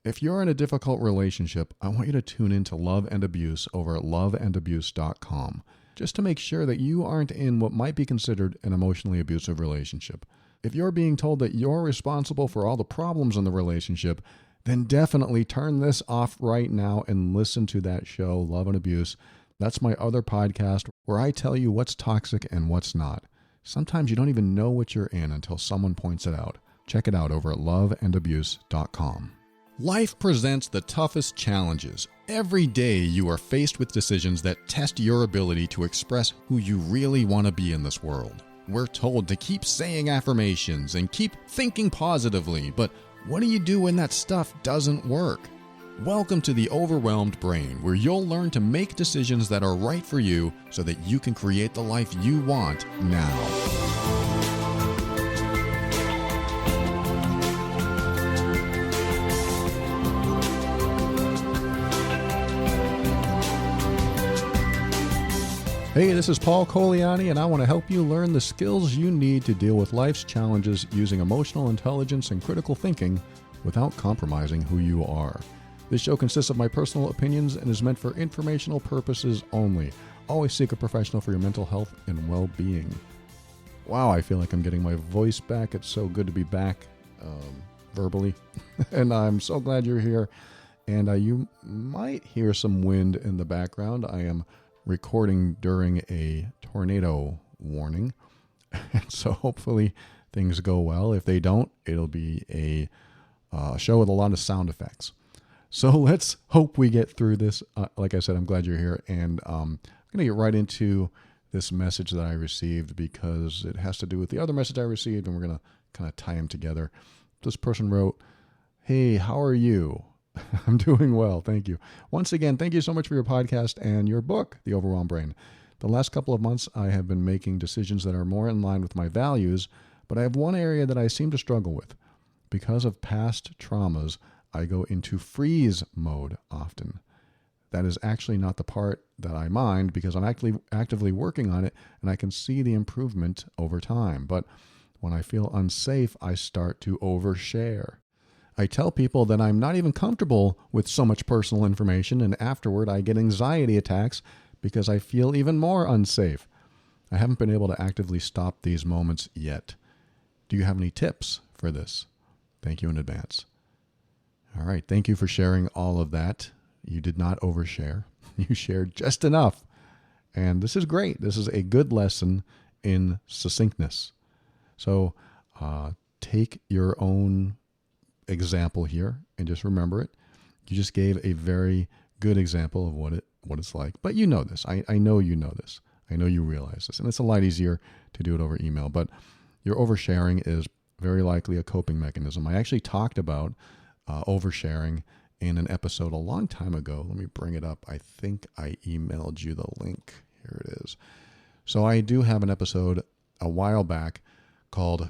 If you're in a difficult relationship, I want you to tune in to Love and Abuse over at loveandabuse.com, just to make sure that you aren't in what might be considered an emotionally abusive relationship. If you're being told that you're responsible for all the problems in the relationship, then definitely turn this off right now and listen to that show, Love and Abuse. That's my other podcast where I tell you what's toxic and what's not. Sometimes you don't even know what you're in until someone points it out. Check it out over at loveandabuse.com. Life presents the toughest challenges. Every day you are faced with decisions that test your ability to express who you really want to be in this world. We're told to keep saying affirmations and keep thinking positively, but what do you do when that stuff doesn't work? Welcome to the Overwhelmed Brain, where you'll learn to make decisions that are right for you so that you can create the life you want now. Hey, this is Paul Coliani, and I want to help you learn the skills you need to deal with life's challenges using emotional intelligence and critical thinking without compromising who you are. This show consists of my personal opinions and is meant for informational purposes only. Always seek a professional for your mental health and well-being. Wow, I feel like I'm getting my voice back. It's so good to be back verbally, and I'm so glad you're here. And you might hear some wind in the background. I am recording during a tornado warning, and so hopefully things go well. If they don't, it'll be a show with a lot of sound effects. So let's hope we get through this. Like I said, I'm glad you're here, and I'm going to get right into this message that I received because it has to do with the other message I received, and we're going to kind of tie them together. This person wrote, "Hey, how are you? I'm doing well, thank you. Once again, thank you so much for your podcast and your book, The Overwhelmed Brain. The last couple of months, I have been making decisions that are more in line with my values, but I have one area that I seem to struggle with. Because of past traumas, I go into freeze mode often. That is actually not the part that I mind because I'm actively working on it and I can see the improvement over time. But when I feel unsafe, I start to overshare. I tell people that I'm not even comfortable with so much personal information, and afterward I get anxiety attacks because I feel even more unsafe. I haven't been able to actively stop these moments yet. Do you have any tips for this? Thank you in advance." All right, thank you for sharing all of that. You did not overshare. You shared just enough. And this is great. This is a good lesson in succinctness. So take your own example here and just remember it. You just gave a very good example of what it's like. But you know this. I know you know this. I know you realize this. And it's a lot easier to do it over email. But your oversharing is very likely a coping mechanism. I actually talked about oversharing in an episode a long time ago. Let me bring it up. I think I emailed you the link. Here it is. So I do have an episode a while back called,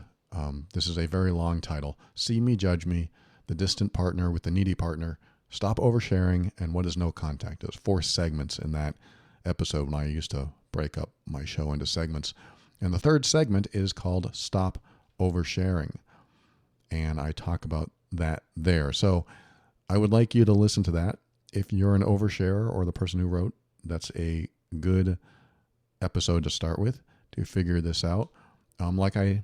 this is a very long title, See Me, Judge Me, The Distant Partner with the Needy Partner, Stop Oversharing, and What is No Contact. There's 4 segments in that episode when I used to break up my show into segments. And the third segment is called Stop Oversharing. And I talk about that there. So I would like you to listen to that. If you're an oversharer or the person who wrote, that's a good episode to start with to figure this out. Like I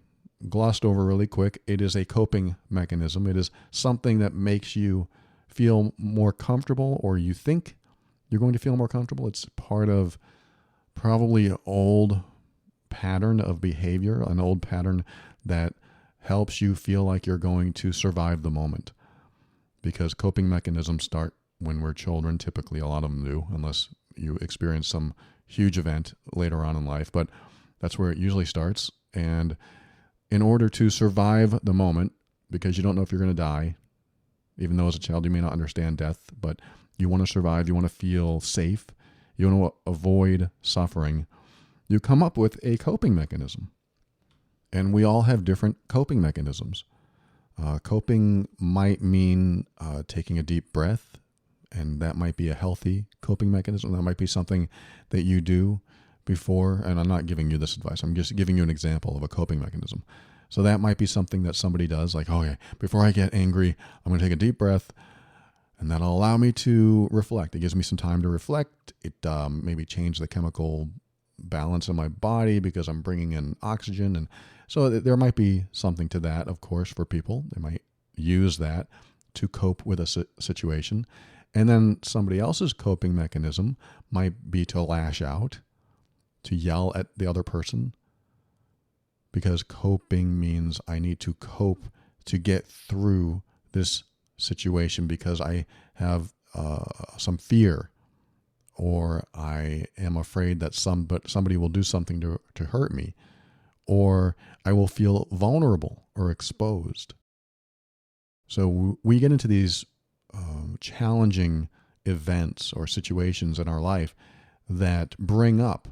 glossed over really quick, it is a coping mechanism. It is something that makes you feel more comfortable, or you think you're going to feel more comfortable. It's part of probably an old pattern of behavior, an old pattern that helps you feel like you're going to survive the moment. Because coping mechanisms start when we're children. Typically, a lot of them do, unless you experience some huge event later on in life. But that's where it usually starts. And in order to survive the moment, because you don't know if you're going to die, even though as a child you may not understand death, but you want to survive, you want to feel safe, you want to avoid suffering, you come up with a coping mechanism. And we all have different coping mechanisms. Coping might mean taking a deep breath, and that might be a healthy coping mechanism. That might be something that you do before, and I'm not giving you this advice. I'm just giving you an example of a coping mechanism. So that might be something that somebody does, like, okay, before I get angry, I'm going to take a deep breath, And that'll allow me to reflect. It gives me some time to reflect. It maybe change the chemical balance in my body because I'm bringing in oxygen. And so there might be something to that, of course, for people. They might use that to cope with a situation. And then somebody else's coping mechanism might be to lash out, to yell at the other person, because coping means I need to cope to get through this situation because I have some fear, or I am afraid that somebody will do something to hurt me, or I will feel vulnerable or exposed. So we get into these challenging events or situations in our life that bring up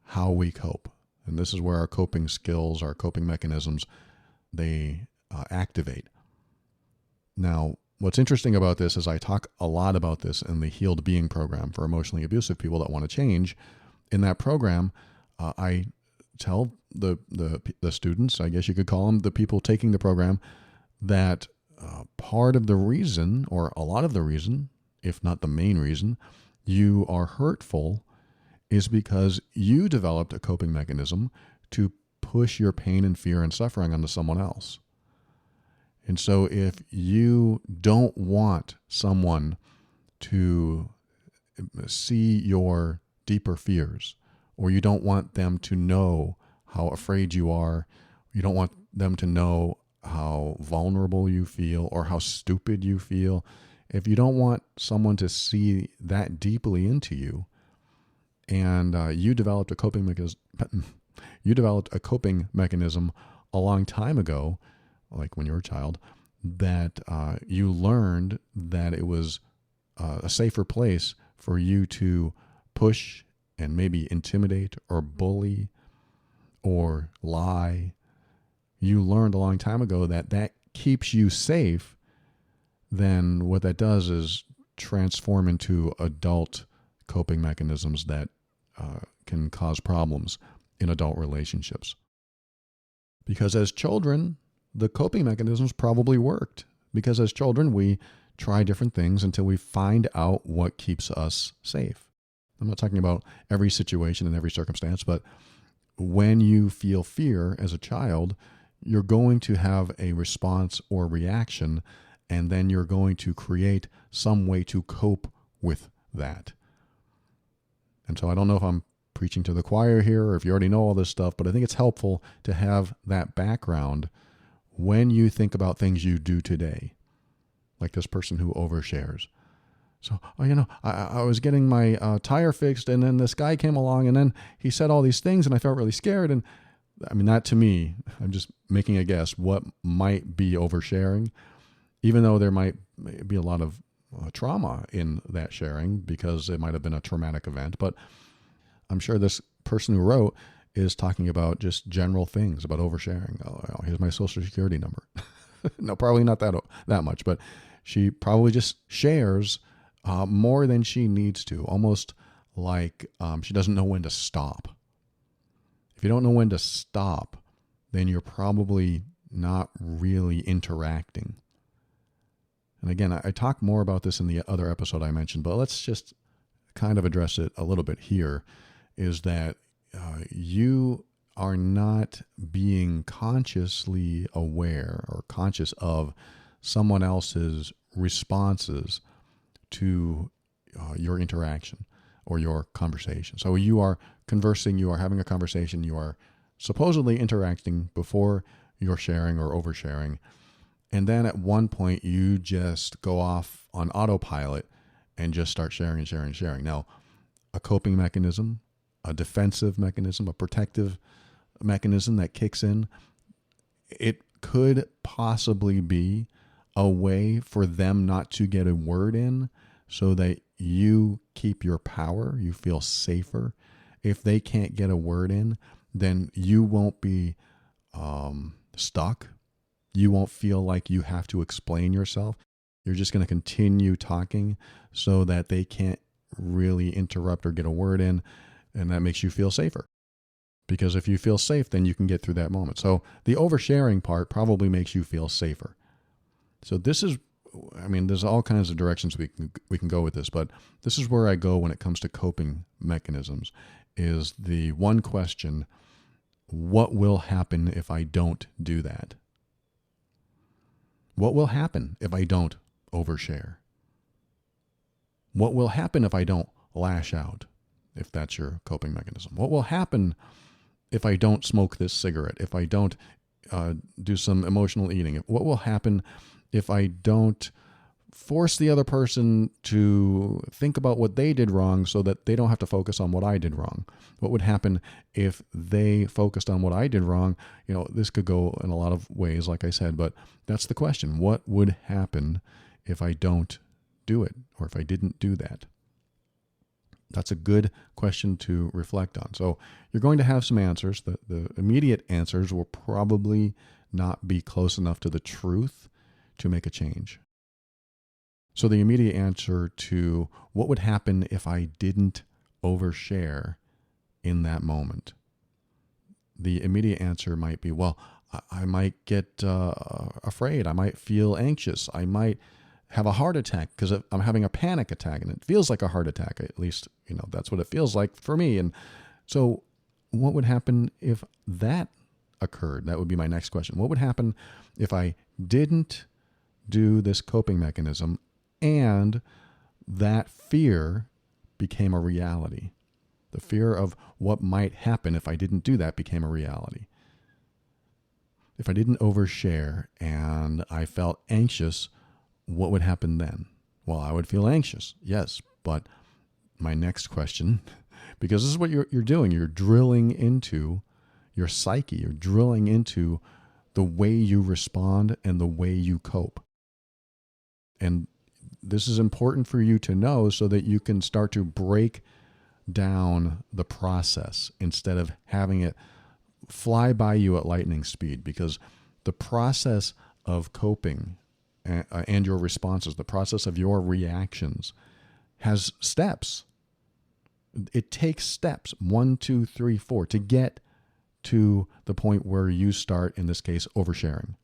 how we cope. And this is where our coping skills, our coping mechanisms, they activate. Now, what's interesting about this is I talk a lot about this in the Healed Being program for emotionally abusive people that want to change. In that program, I tell the students, I guess you could call them the people taking the program, that part of the reason, or a lot of the reason, if not the main reason, you are hurtful is because you developed a coping mechanism to push your pain and fear and suffering onto someone else. And so if you don't want someone to see your deeper fears, or you don't want them to know how afraid you are, you don't want them to know how vulnerable you feel or how stupid you feel, if you don't want someone to see that deeply into you, and you developed a coping mechanism a long time ago, like when you were a child, that you learned that it was a safer place for you to push and maybe intimidate or bully or lie. You learned a long time ago that keeps you safe. Then what that does is transform into adult coping mechanisms that can cause problems in adult relationships. Because as children, the coping mechanisms probably worked. Because as children, we try different things until we find out what keeps us safe. I'm not talking about every situation and every circumstance, but when you feel fear as a child, you're going to have a response or reaction, and then you're going to create some way to cope with that. And so I don't know if I'm preaching to the choir here or if you already know all this stuff, but I think it's helpful to have that background when you think about things you do today, like this person who overshares. So, I was getting my tire fixed, and then this guy came along, and then he said all these things, and I felt really scared. And I mean, that to me, I'm just making a guess what might be oversharing, even though there might be a lot of trauma in that sharing because it might have been a traumatic event. But I'm sure this person who wrote is talking about just general things about oversharing. Oh, here's my social security number. No, probably not that much, but she probably just shares more than she needs to, almost like she doesn't know when to stop. If you don't know when to stop, then you're probably not really interacting. And again, I talk more about this in the other episode I mentioned, but let's just kind of address it a little bit here, is that you are not being consciously aware or conscious of someone else's responses to your interaction or your conversation. So you are conversing, you are having a conversation, you are supposedly interacting before you're sharing or oversharing. And then at one point you just go off on autopilot and just start sharing and sharing and sharing. Now, a coping mechanism, a defensive mechanism, a protective mechanism that kicks in, it could possibly be a way for them not to get a word in so that you keep your power, you feel safer. If they can't get a word in, then you won't be stuck. You won't feel like you have to explain yourself. You're just going to continue talking so that they can't really interrupt or get a word in, and that makes you feel safer. Because if you feel safe, then you can get through that moment. So the oversharing part probably makes you feel safer. So this is I mean, there's all kinds of directions we can go with this, but this is where I go when it comes to coping mechanisms, is the one question: what will happen if I don't do that? What will happen if I don't overshare? What will happen if I don't lash out, if that's your coping mechanism? What will happen if I don't smoke this cigarette, if I don't do some emotional eating? What will happen if I don't force the other person to think about what they did wrong so that they don't have to focus on what I did wrong? What would happen if they focused on what I did wrong? This could go in a lot of ways, like I said, but that's the question. What would happen if I don't do it, or if I didn't do that? That's a good question to reflect on. So you're going to have some answers. The immediate answers will probably not be close enough to the truth to make a change. So the immediate answer to what would happen if I didn't overshare in that moment, the immediate answer might be, well, I might get afraid. I might feel anxious. I might have a heart attack because I'm having a panic attack, and it feels like a heart attack. At least, that's what it feels like for me. And so what would happen if that occurred? That would be my next question. What would happen if I didn't do this coping mechanism and that fear became a reality? The fear of what might happen if I didn't do that became a reality. If I didn't overshare and I felt anxious, what would happen then? Well, I would feel anxious, yes, but my next question, because this is what you're doing, you're drilling into your psyche, you're drilling into the way you respond and the way you cope. And this is important for you to know so that you can start to break down the process instead of having it fly by you at lightning speed, because the process of coping and your responses, the process of your reactions, has steps. It takes steps, 1, 2, 3, 4, to get to the point where you start, in this case, oversharing.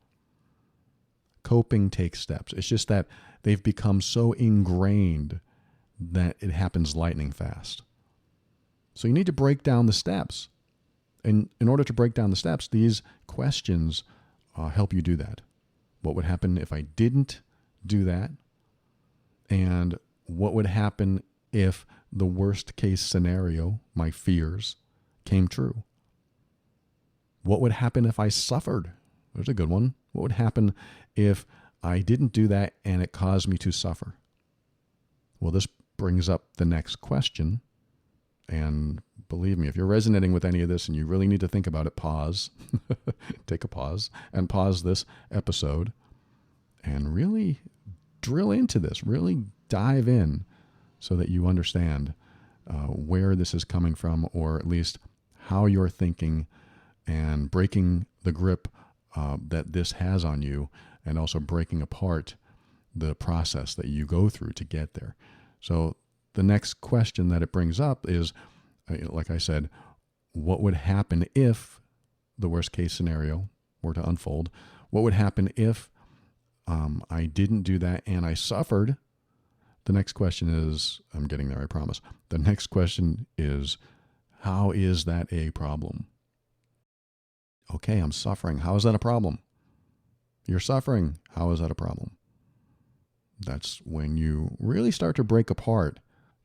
Coping takes steps. It's just that they've become so ingrained that it happens lightning fast. So you need to break down the steps. And in order to break down the steps, these questions help you do that. What would happen if I didn't do that? And what would happen if the worst case scenario, my fears, came true? What would happen if I suffered? There's a good one. What would happen if I didn't do that and it caused me to suffer? Well, this brings up the next question. And believe me, if you're resonating with any of this and you really need to think about it, pause, take a pause, and pause this episode and really drill into this, really dive in so that you understand where this is coming from, or at least how you're thinking, and breaking the grip that this has on you, and also breaking apart the process that you go through to get there. So the next question that it brings up is, like I said, what would happen if the worst case scenario were to unfold? What would happen if I didn't do that and I suffered? The next question is, I'm getting there, I promise. The next question is, how is that a problem? Okay, I'm suffering. How is that a problem? You're suffering. How is that a problem? That's when you really start to break apart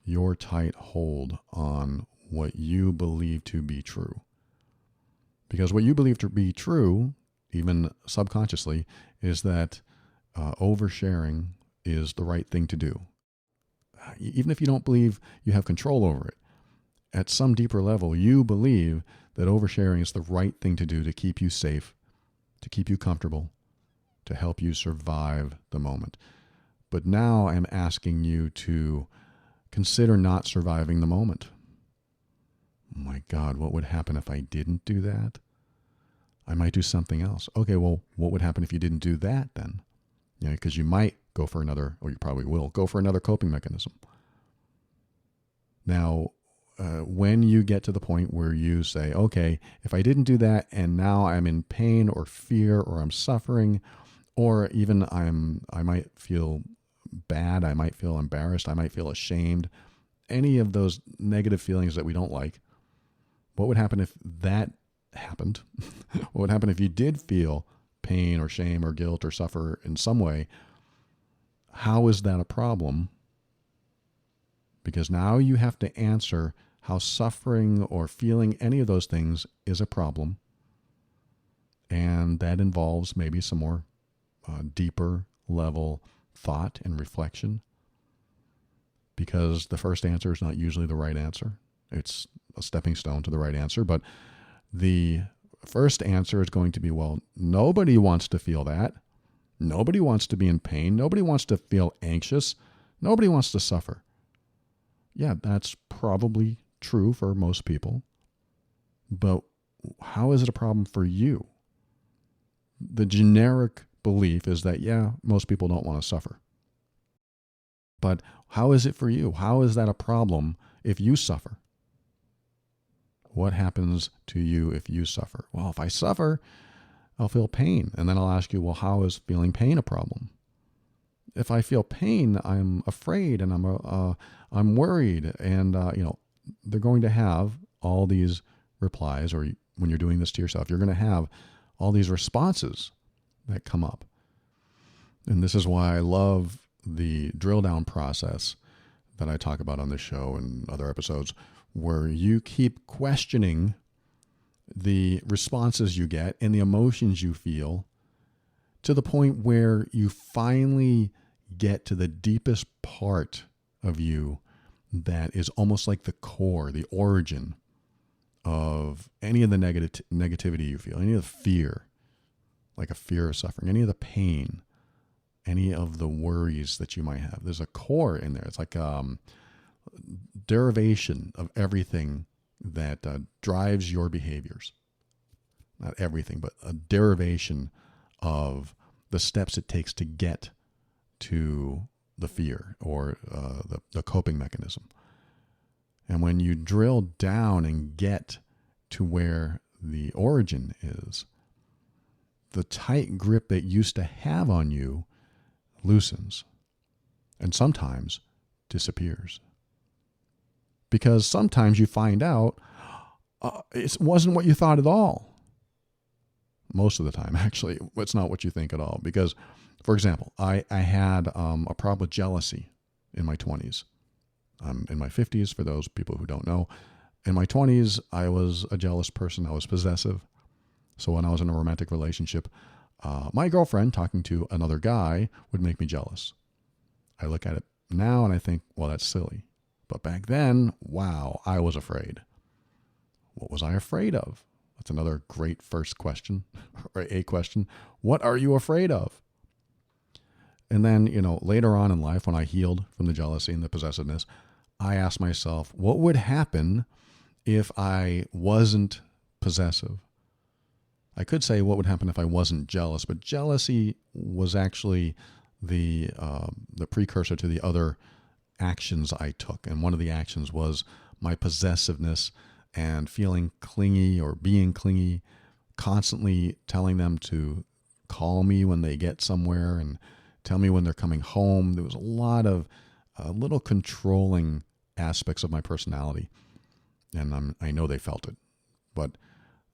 your tight hold on what you believe to be true. Because what you believe to be true, even subconsciously, is that oversharing is the right thing to do. Even if you don't believe you have control over it, at some deeper level, you believe that oversharing is the right thing to do to keep you safe, to keep you comfortable, to help you survive the moment. But now I'm asking you to consider not surviving the moment. Oh my God, what would happen if I didn't do that? I might do something else. Okay, well, what would happen if you didn't do that then? Because you might go for another, or you probably will, go for another coping mechanism. Now, when you get to the point where you say, okay, if I didn't do that and now I'm in pain or fear or I'm suffering Or even I might feel bad, I might feel embarrassed, I might feel ashamed, any of those negative feelings that we don't like. What would happen if that happened? What would happen if you did feel pain or shame or guilt or suffer in some way? How is that a problem? Because now you have to answer how suffering or feeling any of those things is a problem. And that involves maybe some more deeper level thought and reflection. Because the first answer is not usually the right answer. It's a stepping stone to the right answer. But the first answer is going to be, well, nobody wants to feel that. Nobody wants to be in pain. Nobody wants to feel anxious. Nobody wants to suffer. Yeah, that's probably true for most people. But how is it a problem for you? The generic belief is that, yeah, most people don't want to suffer. But how is it for you? How is that a problem if you suffer? What happens to you if you suffer? Well, if I suffer, I'll feel pain. And then I'll ask you, well, how is feeling pain a problem? If I feel pain, I'm afraid and I'm worried. And, they're going to have all these replies, or when you're doing this to yourself, you're going to have all these responses that come up. And this is why I love the drill down process that I talk about on this show and other episodes, where you keep questioning the responses you get and the emotions you feel to the point where you finally get to the deepest part of you that is almost like the core, the origin of any of the negativity you feel, any of the fear, like a fear of suffering, any of the pain, any of the worries that you might have. There's a core in there. It's like derivation of everything that drives your behaviors. Not everything, but a derivation of the steps it takes to get to the fear or the coping mechanism. And when you drill down and get to where the origin is, the tight grip that used to have on you loosens and sometimes disappears. Because sometimes you find out it wasn't what you thought at all. Most of the time, actually, it's not what you think at all. Because, for example, I had a problem with jealousy in my 20s. I'm in my 50s, for those people who don't know. In my 20s, I was a jealous person. I was possessive. So when I was in a romantic relationship, my girlfriend talking to another guy would make me jealous. I look at it now and I think, well, that's silly. But back then, wow, I was afraid. What was I afraid of? That's another great first question, or a question. What are you afraid of? And then, later on in life, when I healed from the jealousy and the possessiveness, I asked myself, what would happen if I wasn't possessive? I could say what would happen if I wasn't jealous, but jealousy was actually the precursor to the other actions I took. And one of the actions was my possessiveness and feeling clingy or being clingy, constantly telling them to call me when they get somewhere and tell me when they're coming home. There was a lot of little controlling aspects of my personality, and I know they felt it. But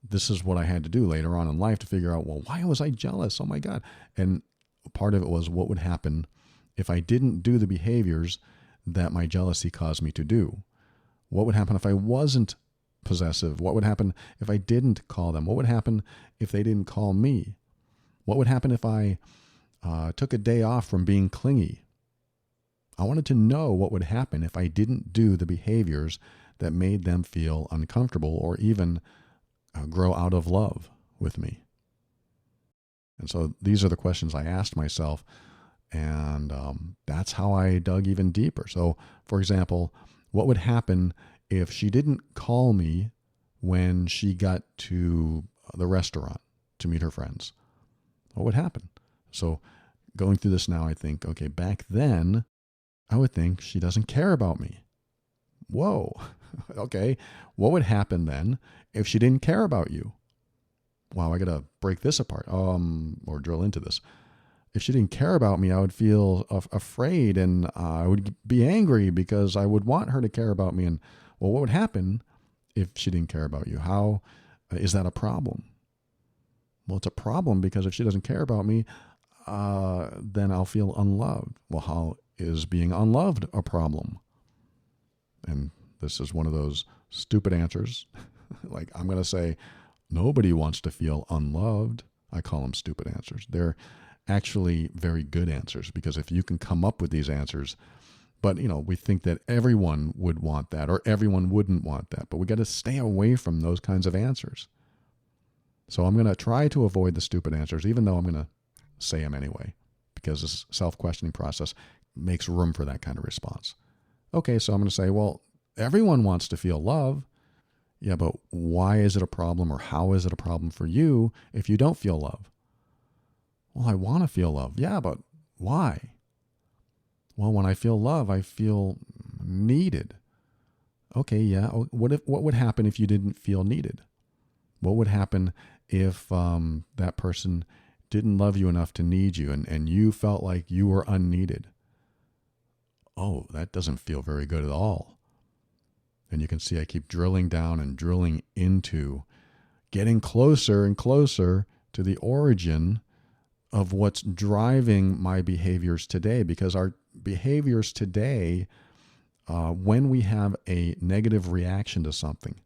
this is what I had to do later on in life to figure out, well, why was I jealous? Oh my God. And part of it was what would happen if I didn't do the behaviors that my jealousy caused me to do. What would happen if I wasn't possessive? What would happen if I didn't call them? What would happen if they didn't call me? What would happen if I took a day off from being clingy? I wanted to know what would happen if I didn't do the behaviors that made them feel uncomfortable or even grow out of love with me. And so these are the questions I asked myself, and that's how I dug even deeper. So, for example, what would happen if she didn't call me when she got to the restaurant to meet her friends? What would happen? So going through this now, I think, okay, back then, I would think she doesn't care about me. Whoa. Okay. What would happen then if she didn't care about you? Wow, I got to break this apart or drill into this. If she didn't care about me, I would feel afraid, and I would be angry because I would want her to care about me. And well, what would happen if she didn't care about you? How is that a problem? Well, it's a problem because if she doesn't care about me, then I'll feel unloved. Well, how is being unloved a problem? And this is one of those stupid answers. Like, I'm going to say, nobody wants to feel unloved. I call them stupid answers. They're actually very good answers, because if you can come up with these answers, but we think that everyone would want that or everyone wouldn't want that, but we got to stay away from those kinds of answers. So I'm going to try to avoid the stupid answers, even though I'm going to say them anyway, because this self-questioning process makes room for that kind of response. Okay, so I'm going to say, well, everyone wants to feel love. Yeah, but why is it a problem, or how is it a problem for you if you don't feel love? Well, I want to feel love. Yeah, but why? Well, when I feel love, I feel needed. Okay, yeah. What would happen if you didn't feel needed? What would happen if that person didn't love you enough to need you, and you felt like you were unneeded? Oh, that doesn't feel very good at all. And you can see I keep drilling down and drilling into getting closer and closer to the origin of what's driving my behaviors today. Because our behaviors today, when we have a negative reaction to something,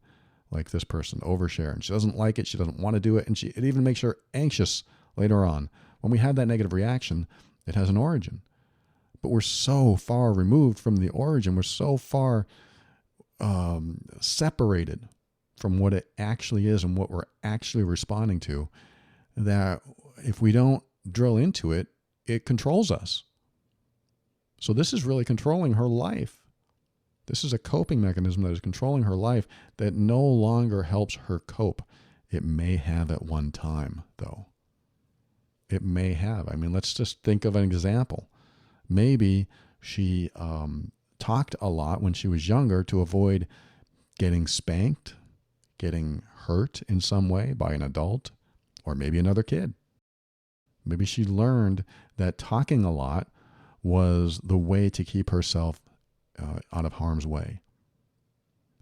like this person oversharing, she doesn't like it, she doesn't want to do it, and it even makes her anxious later on. When we have that negative reaction, it has an origin. But we're so far removed from the origin, we're so far separated from what it actually is and what we're actually responding to, that if we don't drill into it, it controls us. So this is really controlling her life. This is a coping mechanism that is controlling her life that no longer helps her cope. It may have at one time, though. It may have. I mean, let's just think of an example. Maybe she talked a lot when she was younger to avoid getting spanked, getting hurt in some way by an adult, or maybe another kid. Maybe she learned that talking a lot was the way to keep herself out of harm's way.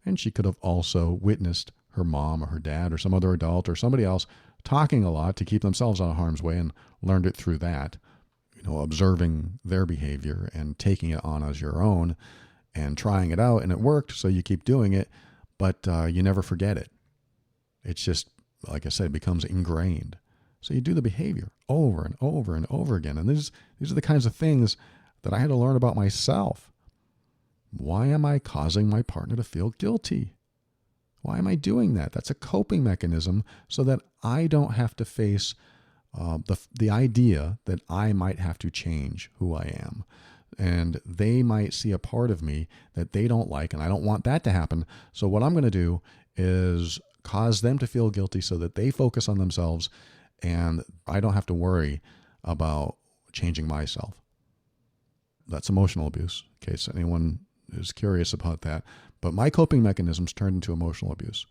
And she could have also witnessed her mom or her dad or some other adult or somebody else talking a lot to keep themselves out of harm's way and learned it through that, observing their behavior and taking it on as your own and trying it out, and it worked, so you keep doing it, but you never forget it. It's just, like I said, it becomes ingrained. So you do the behavior over and over and over again. And these are the kinds of things that I had to learn about myself. Why am I causing my partner to feel guilty? Why am I doing that? That's a coping mechanism so that I don't have to face the idea that I might have to change who I am. And they might see a part of me that they don't like, and I don't want that to happen. So what I'm going to do is cause them to feel guilty so that they focus on themselves, and I don't have to worry about changing myself. That's emotional abuse, in case anyone is curious about that. But my coping mechanisms turned into emotional abuse.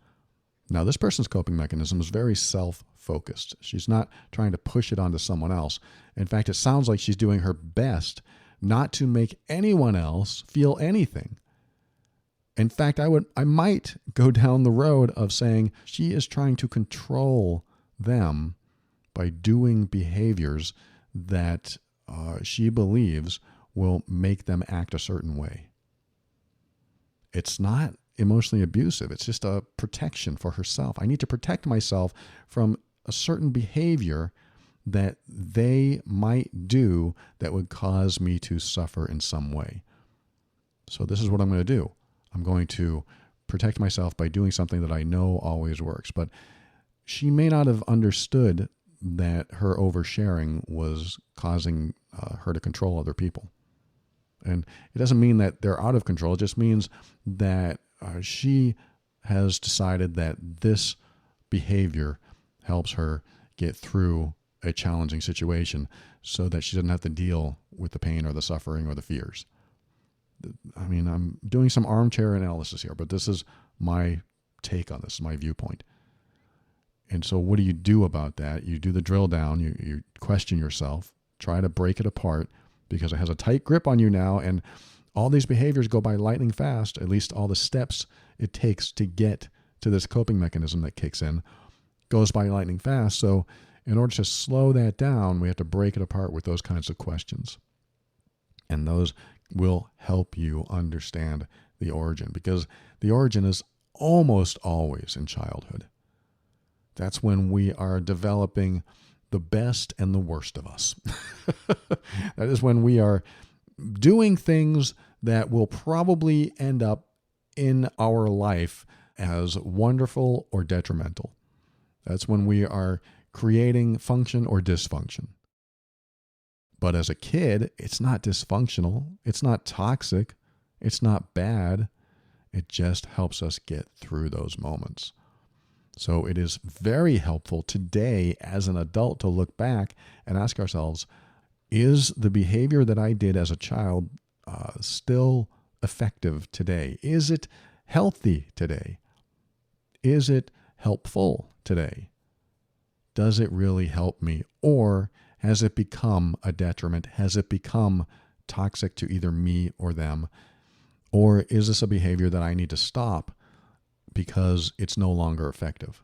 Now, this person's coping mechanism is very self-focused. She's not trying to push it onto someone else. In fact, it sounds like she's doing her best not to make anyone else feel anything. In fact, I might go down the road of saying she is trying to control them by doing behaviors that she believes will make them act a certain way. It's not emotionally abusive. It's just a protection for herself. I need to protect myself from a certain behavior that they might do that would cause me to suffer in some way. So this is what I'm going to do. I'm going to protect myself by doing something that I know always works. But she may not have understood that her oversharing was causing her to control other people. And it doesn't mean that they're out of control. It just means that she has decided that this behavior helps her get through a challenging situation so that she doesn't have to deal with the pain or the suffering or the fears. I mean, I'm doing some armchair analysis here, but this is my take on this, my viewpoint. And so what do you do about that? You do the drill down, you question yourself, try to break it apart because it has a tight grip on you now, and all these behaviors go by lightning fast, at least all the steps it takes to get to this coping mechanism that kicks in goes by lightning fast. So in order to slow that down, we have to break it apart with those kinds of questions. And those will help you understand the origin, because the origin is almost always in childhood. That's when we are developing the best and the worst of us. That is when we are doing things that will probably end up in our life as wonderful or detrimental. That's when we are creating function or dysfunction. But as a kid, it's not dysfunctional. It's not toxic. It's not bad. It just helps us get through those moments. So it is very helpful today as an adult to look back and ask ourselves, is the behavior that I did as a child still effective today? Is it healthy today? Is it helpful today? Does it really help me? Or has it become a detriment? Has it become toxic to either me or them? Or is this a behavior that I need to stop because it's no longer effective?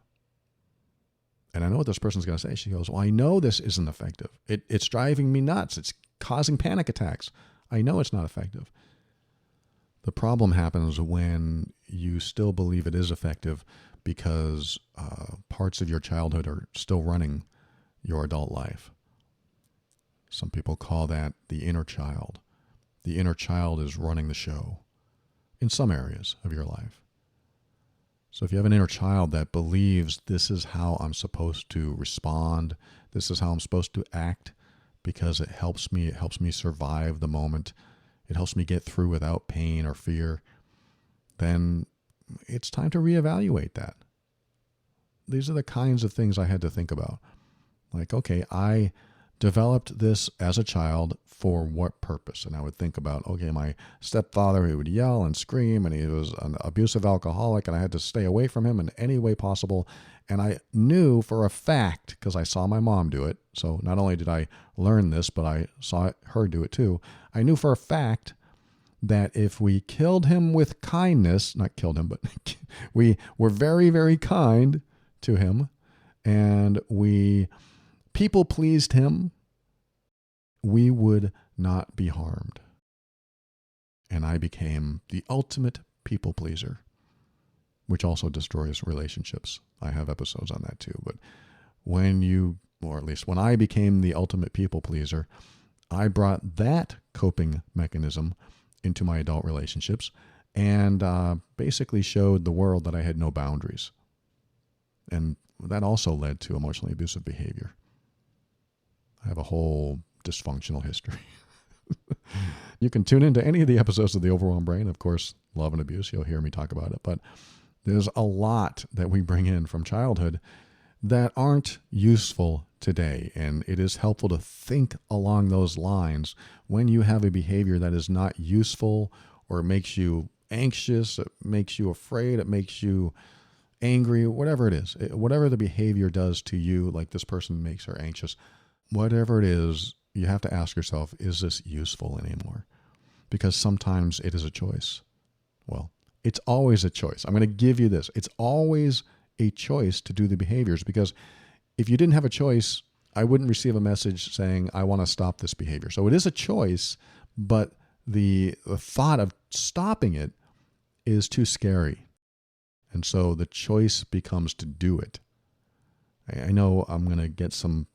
And I know what this person's going to say. She goes, well, I know this isn't effective. It's driving me nuts. It's causing panic attacks. I know it's not effective. The problem happens when you still believe it is effective because parts of your childhood are still running your adult life. Some people call that the inner child. The inner child is running the show in some areas of your life. So if you have an inner child that believes this is how I'm supposed to respond, this is how I'm supposed to act because it helps me survive the moment, it helps me get through without pain or fear, then it's time to reevaluate that. These are the kinds of things I had to think about. Like, okay, I developed this as a child for what purpose? And I would think about, okay, my stepfather, he would yell and scream, and he was an abusive alcoholic, and I had to stay away from him in any way possible. And I knew for a fact, because I saw my mom do it, so not only did I learn this, but I saw her do it too. I knew for a fact that if we killed him with kindness, not killed him, but we were very, very kind to him, and we people pleased him, we would not be harmed. And I became the ultimate people pleaser, which also destroys relationships. I have episodes on that too. But or at least when I became the ultimate people pleaser, I brought that coping mechanism into my adult relationships and basically showed the world that I had no boundaries. And that also led to emotionally abusive behavior. I have a whole dysfunctional history. You can tune into any of the episodes of The Overwhelmed Brain. Of course, love and abuse, you'll hear me talk about it. But there's a lot that we bring in from childhood that aren't useful today. And it is helpful to think along those lines when you have a behavior that is not useful, or it makes you anxious, it makes you afraid, it makes you angry, whatever it is. Whatever the behavior does to you, like this person makes her anxious, whatever it is, you have to ask yourself, is this useful anymore? Because sometimes it is a choice. Well, it's always a choice. I'm going to give you this. It's always a choice to do the behaviors, because if you didn't have a choice, I wouldn't receive a message saying, I want to stop this behavior. So it is a choice, but the thought of stopping it is too scary. And so the choice becomes to do it. I know I'm going to get some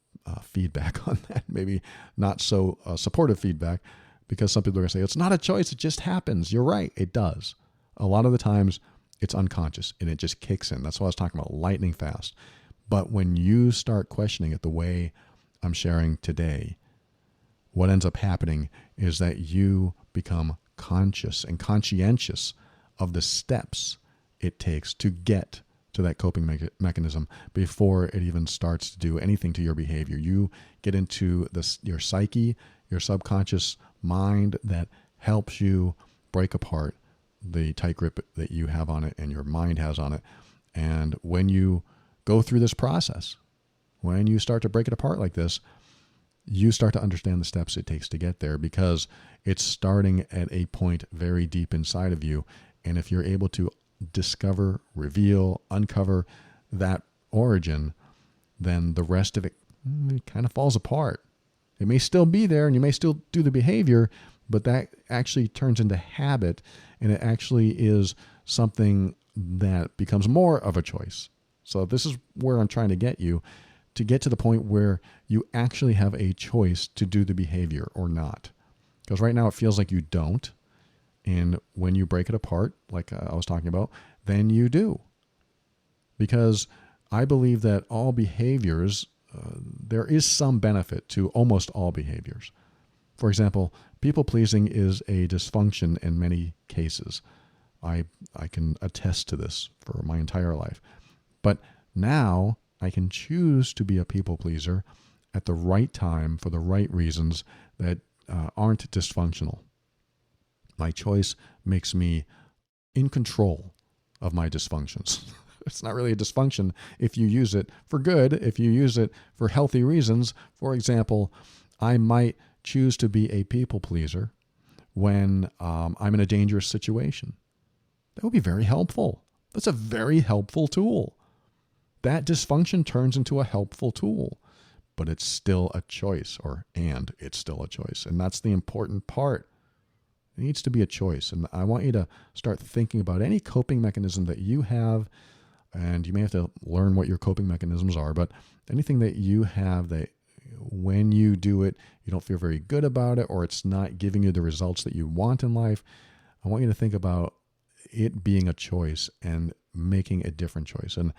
feedback on that, maybe not so supportive feedback, because some people are going to say, it's not a choice, it just happens. You're right, it does. A lot of the times it's unconscious and it just kicks in. That's why I was talking about lightning fast. But when you start questioning it the way I'm sharing today, what ends up happening is that you become conscious and conscientious of the steps it takes to get to that coping mechanism before it even starts to do anything to your behavior. You get into your psyche, your subconscious mind that helps you break apart the tight grip that you have on it and your mind has on it. And when you go through this process, when you start to break it apart like this, you start to understand the steps it takes to get there, because it's starting at a point very deep inside of you. And if you're able to discover, reveal, uncover that origin, then the rest of it kind of falls apart. It may still be there and you may still do the behavior, but that actually turns into habit, and it actually is something that becomes more of a choice. So this is where I'm trying to get you, to get to the point where you actually have a choice to do the behavior or not. Because right now it feels like you don't. And when you break it apart, like I was talking about, then you do. Because I believe that all behaviors, there is some benefit to almost all behaviors. For example, people-pleasing is a dysfunction in many cases. I can attest to this for my entire life. But now I can choose to be a people-pleaser at the right time for the right reasons that aren't dysfunctional. My choice makes me in control of my dysfunctions. It's not really a dysfunction if you use it for good, if you use it for healthy reasons. For example, I might choose to be a people pleaser when I'm in a dangerous situation. That would be very helpful. That's a very helpful tool. That dysfunction turns into a helpful tool, but it's still a choice, and it's still a choice. And that's the important part. It needs to be a choice. And I want you to start thinking about any coping mechanism that you have, and you may have to learn what your coping mechanisms are, but anything that you have that when you do it, you don't feel very good about it, or it's not giving you the results that you want in life, I want you to think about it being a choice and making a different choice. And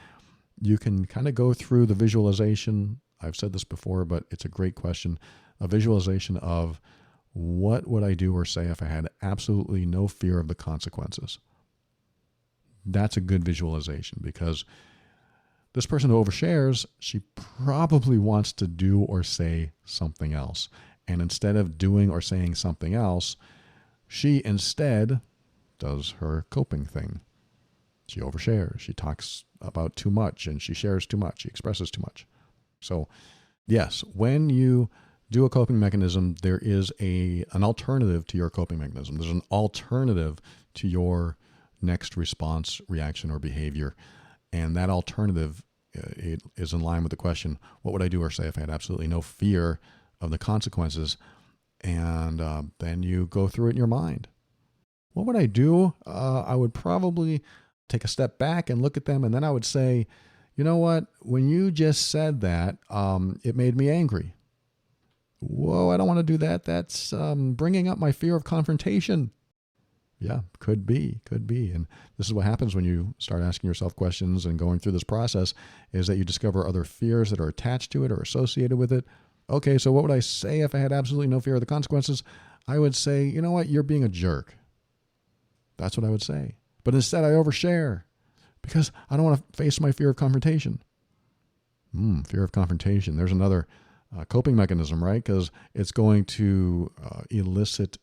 you can kind of go through the visualization. I've said this before, but it's a great question. A visualization of what would I do or say if I had absolutely no fear of the consequences. That's a good visualization, because this person who overshares, she probably wants to do or say something else. And instead of doing or saying something else, she instead does her coping thing. She overshares. She talks about too much, and she shares too much. She expresses too much. So yes, when you do a coping mechanism, there is an alternative to your coping mechanism. There's an alternative to your next response, reaction, or behavior. And that alternative it is in line with the question, what would I do or say if I had absolutely no fear of the consequences? And then you go through it in your mind. What would I do? I would probably take a step back and look at them, and then I would say, you know what? When you just said that, it made me angry. Whoa, I don't want to do that. That's bringing up my fear of confrontation. Yeah, could be. And this is what happens when you start asking yourself questions and going through this process, is that you discover other fears that are attached to it or associated with it. Okay, so what would I say if I had absolutely no fear of the consequences? I would say, you know what? You're being a jerk. That's what I would say. But instead I overshare because I don't want to face my fear of confrontation. Fear of confrontation. There's another coping mechanism, right? Because it's going to elicit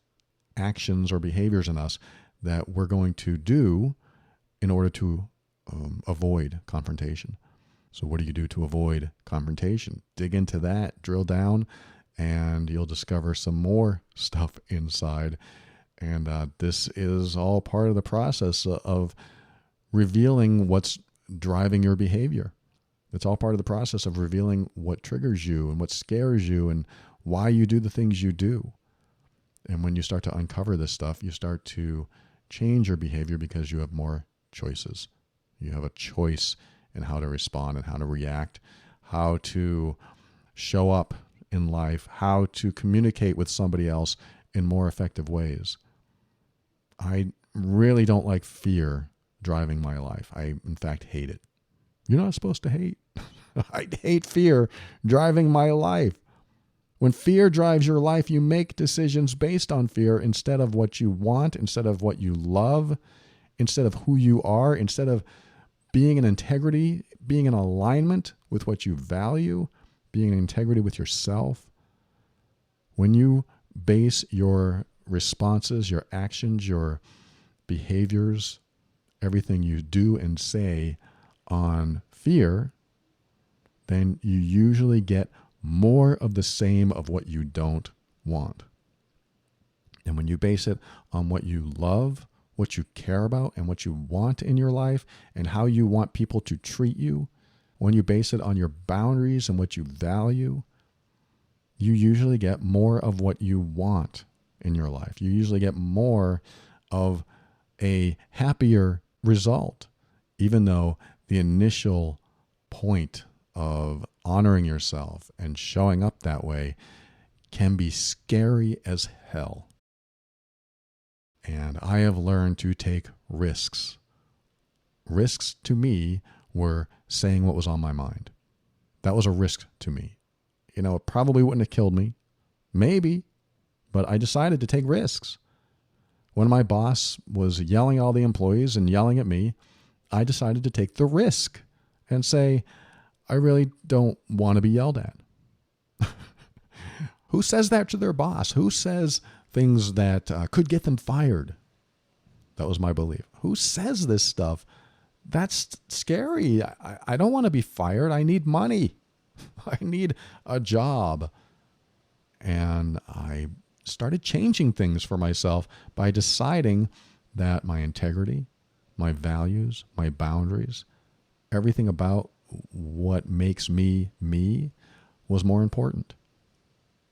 actions or behaviors in us that we're going to do in order to avoid confrontation. So what do you do to avoid confrontation? Dig into that, drill down, and you'll discover some more stuff inside. And this is all part of the process of revealing what's driving your behavior. It's all part of the process of revealing what triggers you and what scares you and why you do the things you do. And when you start to uncover this stuff, you start to change your behavior because you have more choices. You have a choice in how to respond and how to react, how to show up in life, how to communicate with somebody else in more effective ways. I really don't like fear driving my life. I, in fact, hate it. You're not supposed to hate. I hate fear driving my life. When fear drives your life, you make decisions based on fear instead of what you want, instead of what you love, instead of who you are, instead of being in integrity, being in alignment with what you value, being in integrity with yourself. When you base your responses, your actions, your behaviors, everything you do and say on fear, then you usually get more of the same of what you don't want. And when you base it on what you love, what you care about, and what you want in your life, and how you want people to treat you, when you base it on your boundaries and what you value, you usually get more of what you want in your life. You usually get more of a happier result, even though the initial point of honoring yourself and showing up that way can be scary as hell. And I have learned to take risks. Risks to me were saying what was on my mind. That was a risk to me. It probably wouldn't have killed me. Maybe. But I decided to take risks. When my boss was yelling at all the employees and yelling at me, I decided to take the risk and say, I really don't want to be yelled at. Who says that to their boss? Who says things that could get them fired? That was my belief. Who says this stuff? That's scary. I don't want to be fired. I need money. I need a job. And I started changing things for myself by deciding that my integrity, my values, my boundaries, everything about what makes me me was more important.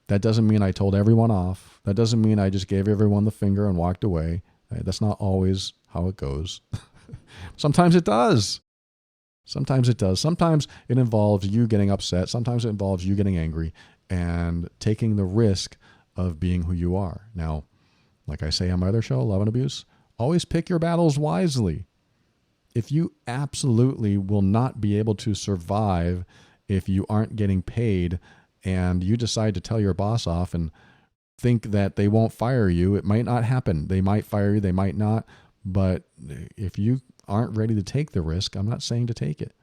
That doesn't mean I told everyone off. That doesn't mean I just gave everyone the finger and walked away. That's not always how it goes. Sometimes it does. Sometimes it does. Sometimes it involves you getting upset. Sometimes it involves you getting angry and taking the risk of being who you are. Now, like I say on my other show, Love and Abuse, always pick your battles wisely. If you absolutely will not be able to survive if you aren't getting paid and you decide to tell your boss off and think that they won't fire you, it might not happen. They might fire you, they might not. But if you aren't ready to take the risk, I'm not saying to take it.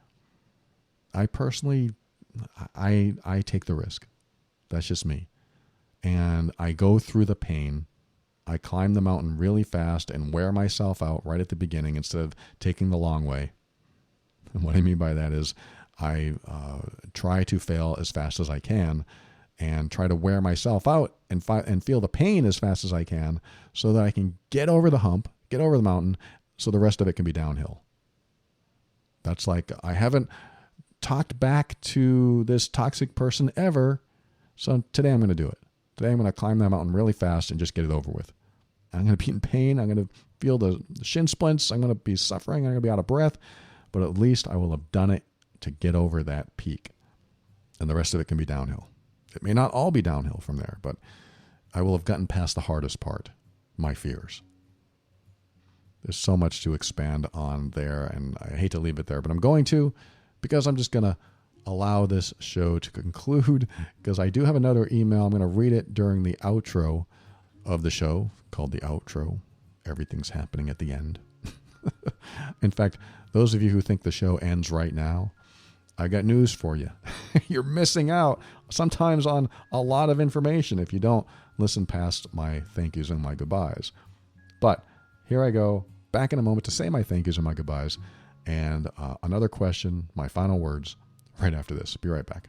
I personally, I take the risk. That's just me. And I go through the pain. I climb the mountain really fast and wear myself out right at the beginning instead of taking the long way. And what I mean by that is I try to fail as fast as I can and try to wear myself out and feel the pain as fast as I can so that I can get over the hump, get over the mountain, so the rest of it can be downhill. That's like, I haven't talked back to this toxic person ever, so today I'm going to do it. Today I'm going to climb that mountain really fast and just get it over with. I'm going to be in pain. I'm going to feel the shin splints. I'm going to be suffering. I'm going to be out of breath. But at least I will have done it to get over that peak. And the rest of it can be downhill. It may not all be downhill from there, but I will have gotten past the hardest part, my fears. There's so much to expand on there, and I hate to leave it there, but I'm going to, because I'm just going to allow this show to conclude, because I do have another email. I'm going to read it during the outro of the show, called the outro. Everything's happening at the end. In fact, those of you who think the show ends right now, I got news for you. You're missing out sometimes on a lot of information if you don't listen past my thank yous and my goodbyes. But here I go, back in a moment to say my thank yous and my goodbyes, and another question, my final words, right after this. Be right back.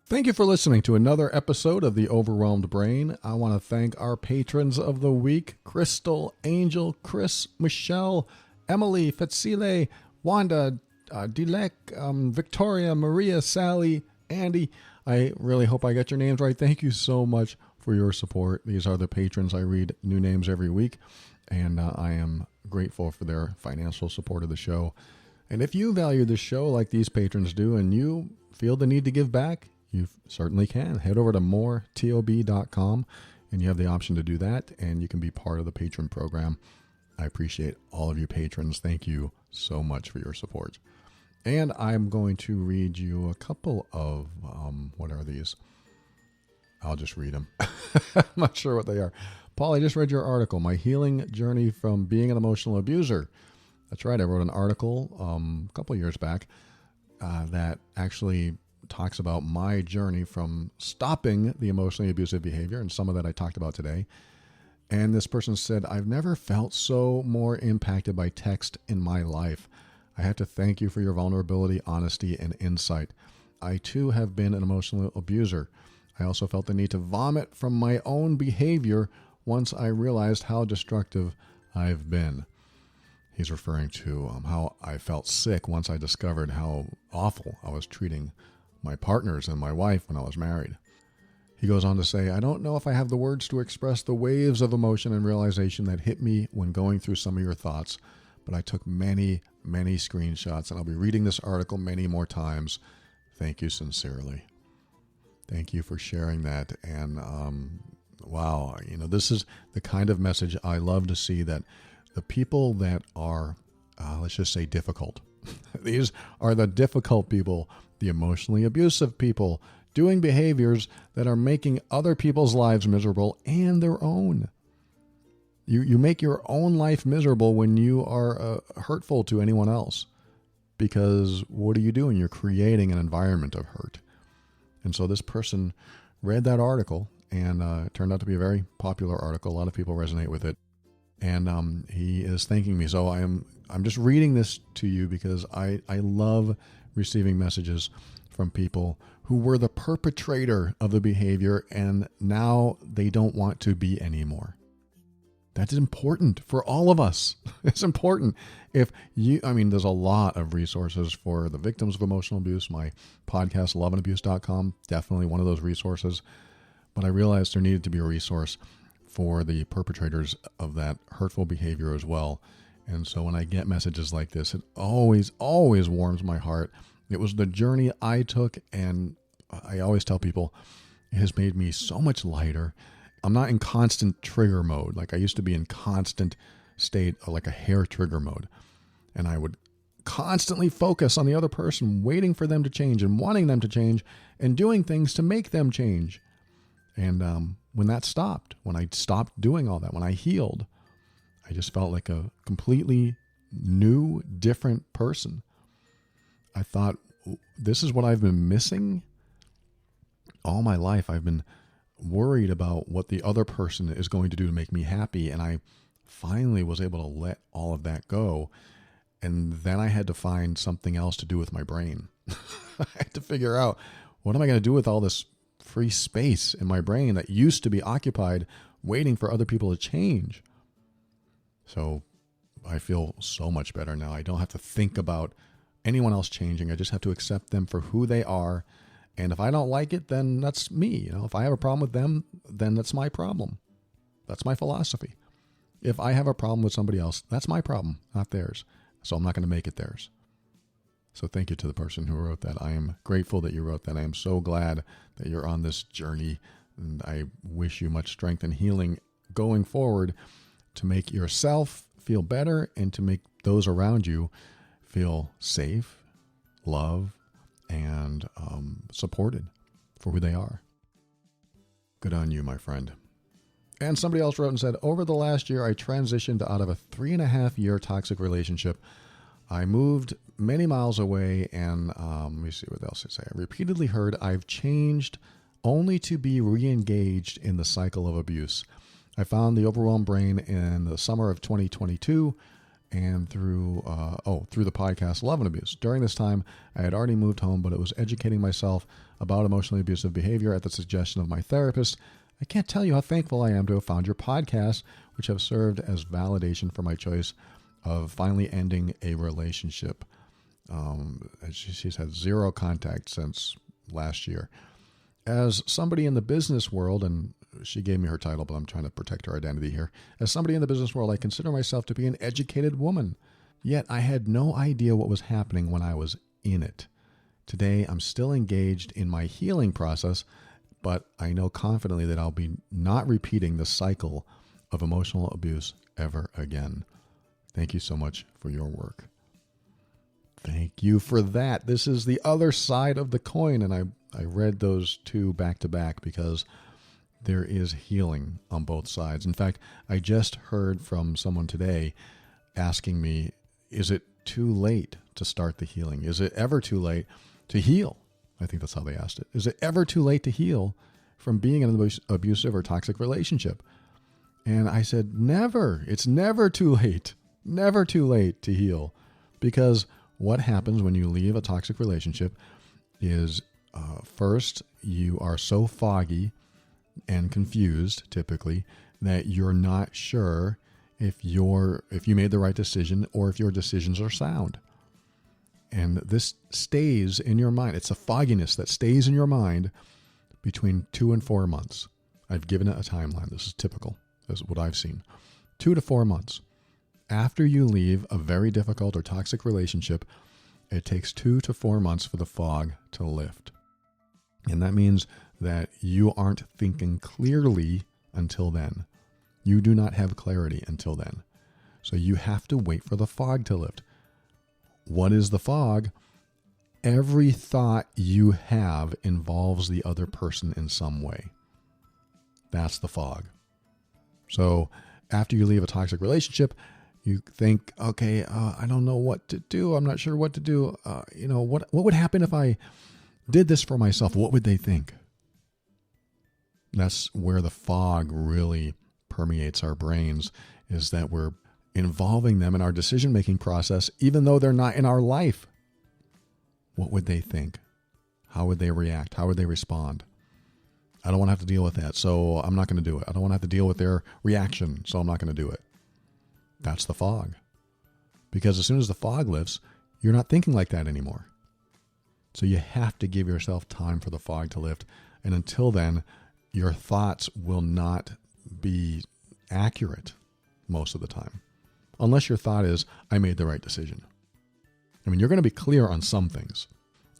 Thank you for listening to another episode of The Overwhelmed Brain. I want to thank our patrons of the week, Crystal, Angel, Chris, Michelle, Emily, Fatsile, Wanda, Dilek, Victoria, Maria, Sally, Andy. I really hope I got your names right. Thank you so much for your support. These are the patrons. I read new names every week, and I am grateful for their financial support of the show. And if you value this show like these patrons do and you feel the need to give back, you certainly can. Head over to moretob.com and you have the option to do that, and you can be part of the patron program. I appreciate all of you patrons. Thank you so much for your support. And I'm going to read you a couple of, what are these? I'll just read them. I'm not sure what they are. Paul, I just read your article, My Healing Journey from Being an Emotional Abuser. That's right. I wrote an article a couple years back that actually talks about my journey from stopping the emotionally abusive behavior, and some of that I talked about today. And this person said, I've never felt so more impacted by text in my life. I have to thank you for your vulnerability, honesty, and insight. I too have been an emotional abuser. I also felt the need to vomit from my own behavior once I realized how destructive I've been. He's referring to how I felt sick once I discovered how awful I was treating my partners and my wife when I was married. He goes on to say, I don't know if I have the words to express the waves of emotion and realization that hit me when going through some of your thoughts, but I took many, many screenshots, and I'll be reading this article many more times. Thank you sincerely. Thank you for sharing that. And wow, this is the kind of message I love to see, that the people that are, let's just say, difficult. These are the difficult people, the emotionally abusive people, doing behaviors that are making other people's lives miserable and their own. You make your own life miserable when you are hurtful to anyone else, because what are you doing? You're creating an environment of hurt. And so this person read that article, and it turned out to be a very popular article. A lot of people resonate with it. And he is thanking me. So I'm just reading this to you because I love receiving messages from people who were the perpetrator of the behavior, and now they don't want to be anymore. That is important for all of us. It's important. There's a lot of resources for the victims of emotional abuse. My podcast, loveandabuse.com, definitely one of those resources. But I realized there needed to be a resource for the perpetrators of that hurtful behavior as well. And so when I get messages like this, it always, always warms my heart. It was the journey I took, and I always tell people it has made me so much lighter. I'm not in constant trigger mode. Like I used to be in constant state, like a hair trigger mode. And I would constantly focus on the other person, waiting for them to change and wanting them to change and doing things to make them change. And when that stopped, when I stopped doing all that, when I healed, I just felt like a completely new, different person. I thought, this is what I've been missing all my life. I've been worried about what the other person is going to do to make me happy. And I finally was able to let all of that go. And then I had to find something else to do with my brain. I had to figure out, what am I going to do with all this free space in my brain that used to be occupied waiting for other people to change? So I feel so much better now. I don't have to think about anyone else changing. I just have to accept them for who they are. And if I don't like it, then that's me. If I have a problem with them, then that's my problem. That's my philosophy. If I have a problem with somebody else, that's my problem, not theirs. So I'm not going to make it theirs. So thank you to the person who wrote that. I am grateful that you wrote that. I am so glad that you're on this journey. And I wish you much strength and healing going forward to make yourself feel better and to make those around you feel safe, loved, and supported for who they are. Good on you, my friend. And somebody else wrote and said, over the last year, I transitioned out of a 3.5-year toxic relationship. I moved many miles away, and let me see what else to say. I repeatedly heard I've changed only to be re-engaged in the cycle of abuse. I found the overwhelmed brain in the summer of 2022 and through the podcast Love and Abuse. During this time, I had already moved home, but it was educating myself about emotionally abusive behavior at the suggestion of my therapist. I can't tell you how thankful I am to have found your podcast, which have served as validation for my choice of finally ending a relationship. She's had zero contact since last year. As somebody in the business world, and she gave me her title, but I'm trying to protect her identity here. As somebody in the business world, I consider myself to be an educated woman. Yet I had no idea what was happening when I was in it. Today, I'm still engaged in my healing process, but I know confidently that I'll be not repeating the cycle of emotional abuse ever again. Thank you so much for your work. Thank you for that. This is the other side of the coin, and I read those two back to back because there is healing on both sides. In fact, I just heard from someone today asking me, is it too late to start the healing? Is it ever too late to heal? I think that's how they asked it. Is it ever too late to heal from being in an abusive or toxic relationship? And I said, never. It's never too late. Never too late to heal. Because what happens when you leave a toxic relationship is first, you are so foggy and confused, typically, that you're not sure if you made the right decision or if your decisions are sound. And this stays in your mind. It's a fogginess that stays in your mind between 2 and 4 months. I've given it a timeline. This is typical. This is what I've seen. 2 to 4 months. After you leave a very difficult or toxic relationship, it takes 2 to 4 months for the fog to lift. And that means that you aren't thinking clearly until then. You do not have clarity until then. So you have to wait for the fog to lift. What is the fog? Every thought you have involves the other person in some way. That's the fog. So after you leave a toxic relationship, you think, okay, I don't know what to do. I'm not sure what to do. What would happen if I did this for myself? What would they think? That's where the fog really permeates our brains, is that we're involving them in our decision-making process, even though they're not in our life. What would they think? How would they react? How would they respond? I don't want to have to deal with that, so I'm not going to do it. I don't want to have to deal with their reaction, so I'm not going to do it. That's the fog. Because as soon as the fog lifts, you're not thinking like that anymore. So you have to give yourself time for the fog to lift. And until then, your thoughts will not be accurate most of the time. Unless your thought is, I made the right decision. I mean, you're going to be clear on some things.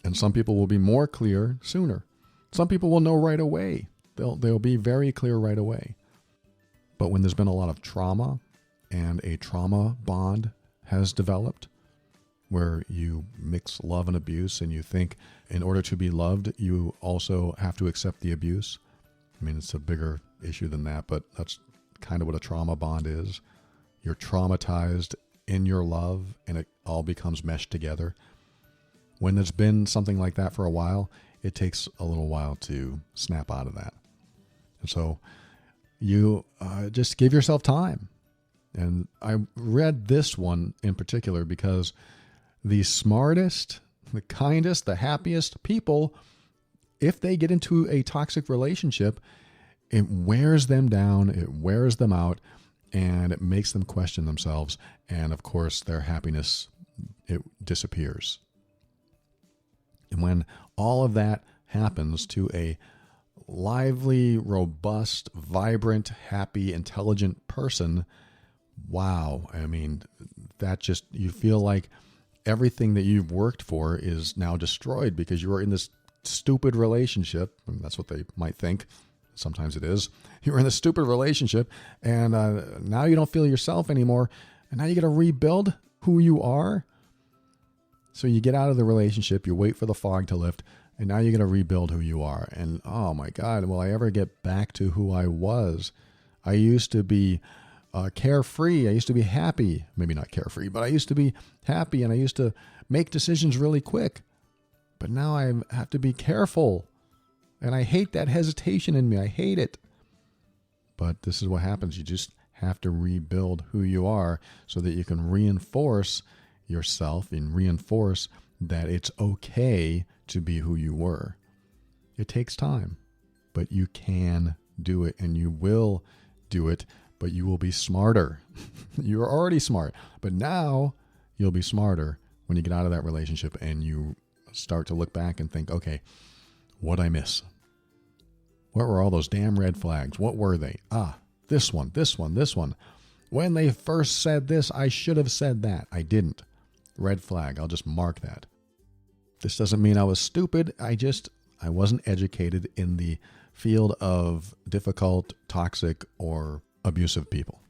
And some people will be more clear sooner. Some people will know right away. They'll be very clear right away. But when there's been a lot of trauma and a trauma bond has developed, where you mix love and abuse and you think in order to be loved, you also have to accept the abuse. I mean, it's a bigger issue than that, but that's kind of what a trauma bond is. You're traumatized in your love and it all becomes meshed together. When there's been something like that for a while, it takes a little while to snap out of that. And so you just give yourself time. And I read this one in particular because the smartest, the kindest, the happiest people, if they get into a toxic relationship, it wears them down, it wears them out, and it makes them question themselves. And of course, their happiness, it disappears. And when all of that happens to a lively, robust, vibrant, happy, intelligent person, wow. I mean, that just, you feel like everything that you've worked for is now destroyed because you were in this stupid relationship. I mean, that's what they might think. Sometimes it is. You were in this stupid relationship and now you don't feel yourself anymore. And now you got to rebuild who you are. So you get out of the relationship, you wait for the fog to lift, and now you're going to rebuild who you are. And oh my God, will I ever get back to who I was? I used to be carefree. I used to be happy. Maybe not carefree, but I used to be happy and I used to make decisions really quick. But now I have to be careful. And I hate that hesitation in me. I hate it. But this is what happens. You just have to rebuild who you are so that you can reinforce yourself and reinforce that it's okay to be who you were. It takes time, but you can do it and you will do it, but you will be smarter. You're already smart, but now you'll be smarter when you get out of that relationship and you start to look back and think, okay, what'd I miss? What were all those damn red flags? What were they? This one. When they first said this, I should have said that. I didn't. Red flag. I'll just mark that. This doesn't mean I was stupid. I wasn't educated in the field of difficult, toxic, or abusive people.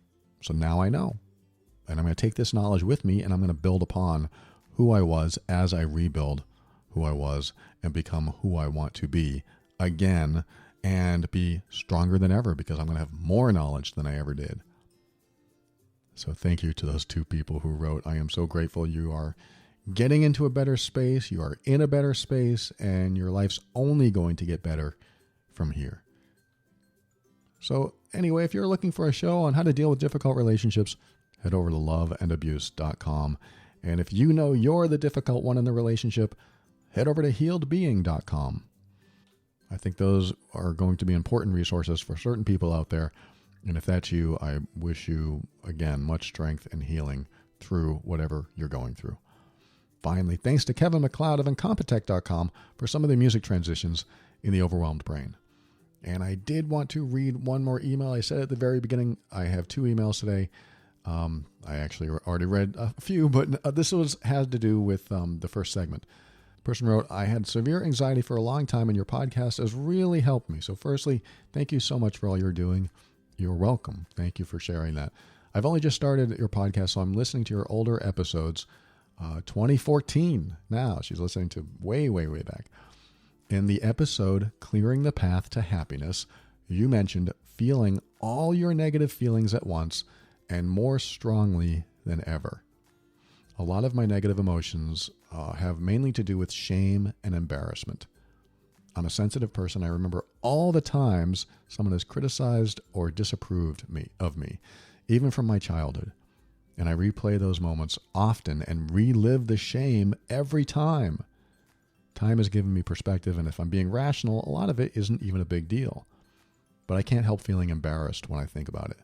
So now I know. And I'm going to take this knowledge with me and I'm going to build upon who I was as I rebuild who I was and become who I want to be again and be stronger than ever because I'm going to have more knowledge than I ever did. So thank you to those two people who wrote. I am so grateful you are getting into a better space. You are in a better space, and your life's only going to get better from here. So anyway, if you're looking for a show on how to deal with difficult relationships, head over to loveandabuse.com. And if you know you're the difficult one in the relationship, head over to healedbeing.com. I think those are going to be important resources for certain people out there. And if that's you, I wish you, again, much strength and healing through whatever you're going through. Finally, thanks to Kevin MacLeod of Incompetech.com for some of the music transitions in The Overwhelmed Brain. And I did want to read one more email. I said at the very beginning, I have 2 emails today. I actually already read a few, but this had to do with the first segment. The person wrote, I had severe anxiety for a long time, and your podcast has really helped me. So firstly, thank you so much for all you're doing. You're welcome. Thank you for sharing that. I've only just started your podcast, so I'm listening to your older episodes, 2014 now. She's listening to way, way, way back. In the episode, Clearing the Path to Happiness, you mentioned feeling all your negative feelings at once and more strongly than ever. A lot of my negative emotions have mainly to do with shame and embarrassment. I'm a sensitive person. I remember all the times someone has criticized or disapproved of me, even from my childhood. And I replay those moments often and relive the shame every time. Time has given me perspective, and if I'm being rational, a lot of it isn't even a big deal. But I can't help feeling embarrassed when I think about it.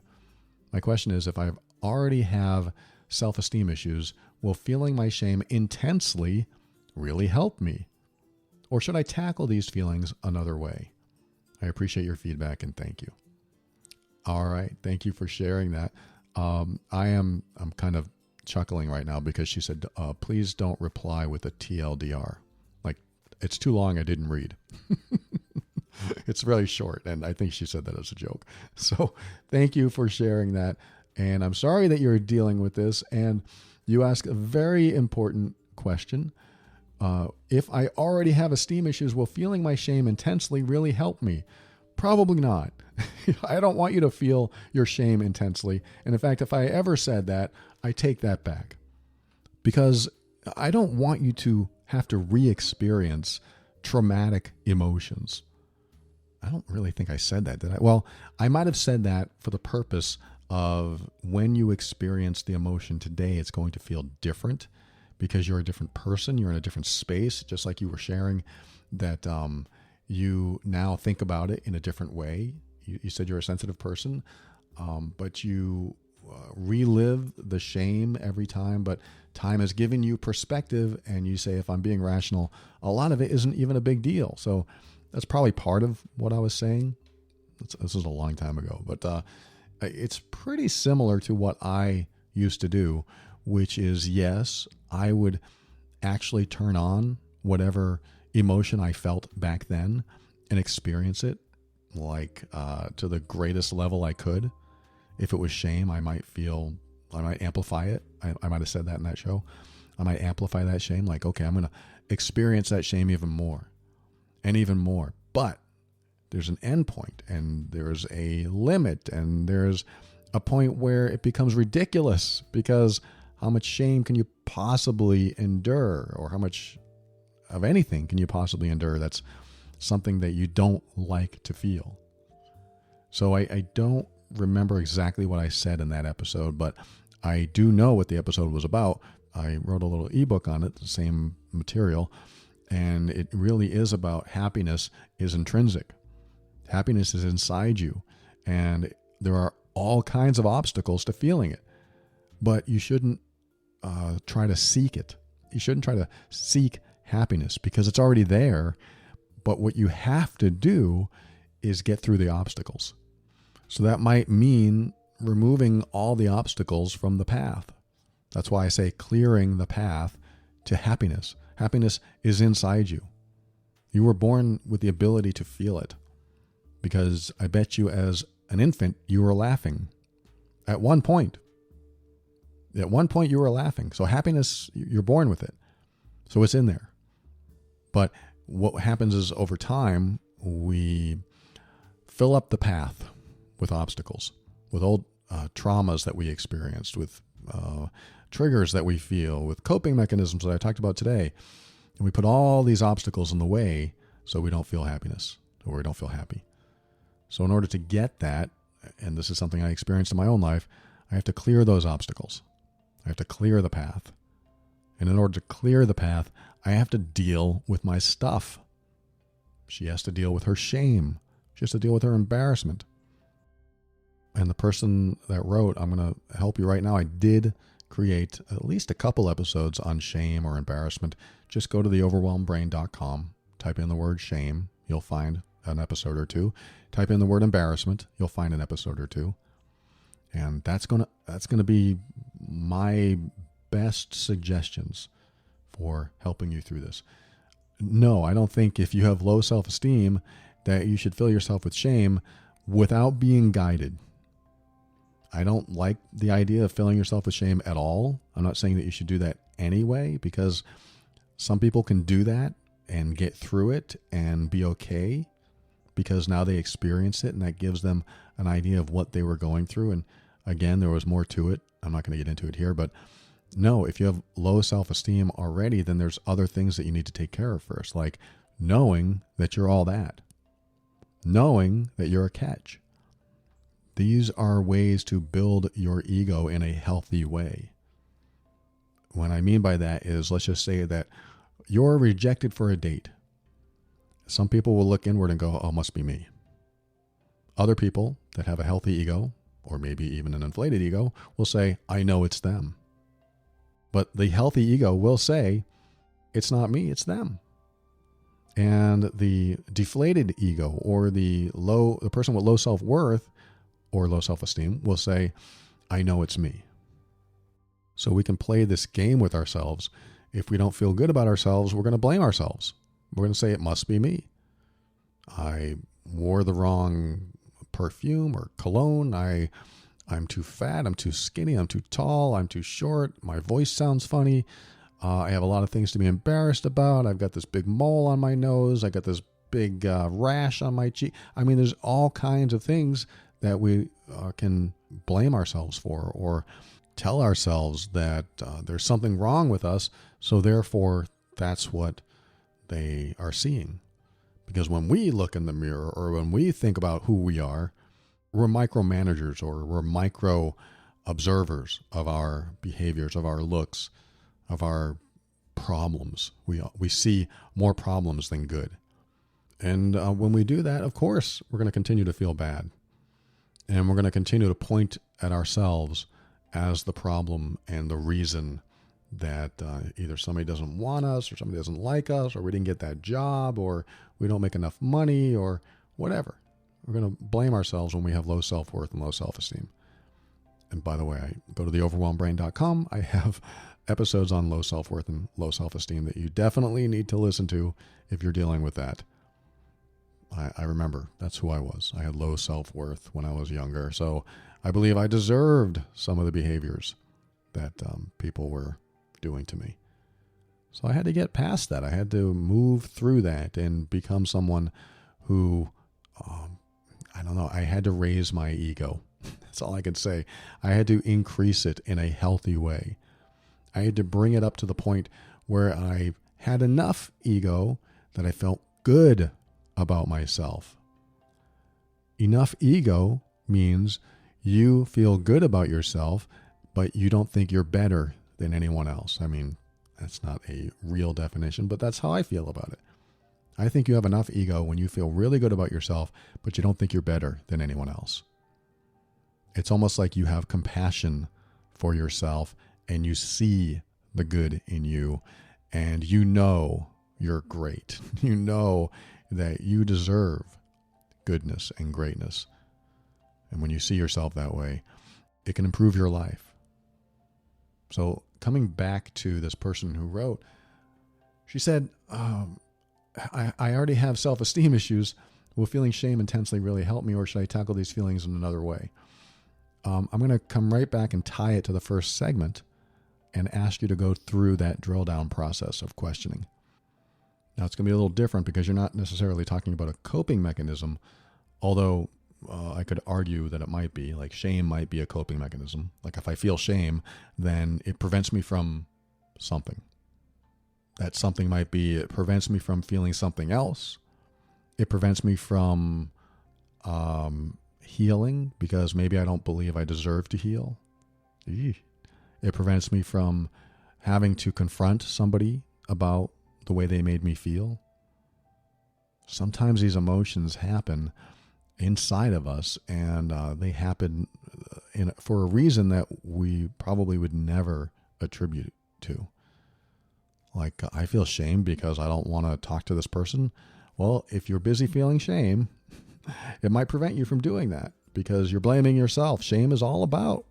My question is, if I already have self-esteem issues, will feeling my shame intensely really help me? Or should I tackle these feelings another way? I appreciate your feedback and thank you. All right. Thank you for sharing that. I'm kind of chuckling right now because she said, please don't reply with a TLDR. Like, it's too long. I didn't read. It's really short. And I think she said that as a joke. So thank you for sharing that. And I'm sorry that you're dealing with this. And you ask a very important question. If I already have esteem issues, will feeling my shame intensely really help me? Probably not. I don't want you to feel your shame intensely. And in fact, if I ever said that, I take that back. Because I don't want you to have to re-experience traumatic emotions. I don't really think I said that, did I? Well, I might have said that for the purpose of when you experience the emotion today, it's going to feel different because you're a different person. You're in a different space, just like you were sharing that you now think about it in a different way. You said you're a sensitive person, but you relive the shame every time. But time has given you perspective, and you say, if I'm being rational, a lot of it isn't even a big deal. So that's probably part of what I was saying. This is a long time ago, but it's pretty similar to what I used to do, which is, yes, I would actually turn on whatever emotion I felt back then and experience it like to the greatest level I could. If it was shame, I might amplify it. I might have said that in that show. I might amplify that shame. Like, okay, I'm going to experience that shame even more and even more. But there's an end point, and there's a limit, and there's a point where it becomes ridiculous, because how much shame can you possibly endure, or how much of anything can you possibly endure that's something that you don't like to feel? So I don't remember exactly what I said in that episode, but I do know what the episode was about. I wrote a little ebook on it, the same material, and it really is about happiness is intrinsic. Happiness is inside you, and there are all kinds of obstacles to feeling it, but you shouldn't try to seek it. You shouldn't try to seek happiness because it's already there, but what you have to do is get through the obstacles. So that might mean removing all the obstacles from the path. That's why I say clearing the path to happiness. Happiness is inside you. You were born with the ability to feel it, because I bet you as an infant, you were laughing. At one point you were laughing. So happiness, you're born with it. So it's in there. But what happens is over time, we fill up the path with obstacles, with old traumas that we experienced, with triggers that we feel, with coping mechanisms that I talked about today. And we put all these obstacles in the way so we don't feel happiness, or we don't feel happy. So in order to get that, and this is something I experienced in my own life, I have to clear those obstacles. I have to clear the path. And in order to clear the path, I have to deal with my stuff. She has to deal with her shame. She has to deal with her embarrassment. And the person that wrote, I'm going to help you right now, I did create at least a couple episodes on shame or embarrassment. Just go to theoverwhelmedbrain.com, type in the word shame, you'll find an episode or two. Type in the word embarrassment, you'll find an episode or two. And that's gonna be my best suggestions for helping you through this. No, I don't think if you have low self-esteem that you should fill yourself with shame without being guided. I don't like the idea of filling yourself with shame at all. I'm not saying that you should do that anyway, because some people can do that and get through it and be okay because now they experience it and that gives them an idea of what they were going through. And again, there was more to it. I'm not going to get into it here, but no, if you have low self-esteem already, then there's other things that you need to take care of first, like knowing that you're all that, knowing that you're a catch. These are ways to build your ego in a healthy way. What I mean by that is, let's just say that you're rejected for a date. Some people will look inward and go, oh, must be me. Other people that have a healthy ego, or maybe even an inflated ego, will say, I know it's them. But the healthy ego will say, it's not me, it's them. And the deflated ego, or the person with low self-worth or low self-esteem, will say, I know it's me. So we can play this game with ourselves. If we don't feel good about ourselves, we're going to blame ourselves. We're going to say, it must be me. I wore the wrong perfume or cologne. I'm too fat. I'm too skinny. I'm too tall. I'm too short. My voice sounds funny. I have a lot of things to be embarrassed about. I've got this big mole on my nose. I got this big rash on my cheek. I mean, there's all kinds of things that we can blame ourselves for, or tell ourselves that there's something wrong with us, so therefore that's what they are seeing. Because when we look in the mirror, or when we think about who we are, we're micromanagers, or we're micro observers of our behaviors, of our looks, of our problems. We see more problems than good. And when we do that, of course, we're going to continue to feel bad. And we're going to continue to point at ourselves as the problem and the reason that either somebody doesn't want us, or somebody doesn't like us, or we didn't get that job, or we don't make enough money, or whatever. We're going to blame ourselves when we have low self-worth and low self-esteem. And by the way, I go to theoverwhelmedbrain.com. I have episodes on low self-worth and low self-esteem that you definitely need to listen to if you're dealing with that. I remember that's who I was. I had low self-worth when I was younger. So I believe I deserved some of the behaviors that people were doing to me. So I had to get past that. I had to move through that and become someone who, I had to raise my ego. That's all I can say. I had to increase it in a healthy way. I had to bring it up to the point where I had enough ego that I felt good about myself. Enough ego means you feel good about yourself, but you don't think you're better than anyone else. I mean, that's not a real definition, but that's how I feel about it. I think you have enough ego when you feel really good about yourself, but you don't think you're better than anyone else. It's almost like you have compassion for yourself and you see the good in you, and you know you're great. You know that you deserve goodness and greatness. And when you see yourself that way, it can improve your life. So coming back to this person who wrote, she said, I already have self-esteem issues. Will feeling shame intensely really help me, or should I tackle these feelings in another way? I'm going to come right back and tie it to the first segment and ask you to go through that drill down process of questioning. Now, it's going to be a little different because you're not necessarily talking about a coping mechanism, although I could argue that it might be. Like shame might be a coping mechanism. Like if I feel shame, then it prevents me from something. That something might be, it prevents me from feeling something else. It prevents me from healing because maybe I don't believe I deserve to heal. It prevents me from having to confront somebody about the way they made me feel. Sometimes these emotions happen inside of us, and they happen for a reason that we probably would never attribute to. Like, I feel shame because I don't want to talk to this person. Well, if you're busy feeling shame, it might prevent you from doing that because you're blaming yourself. Shame is all about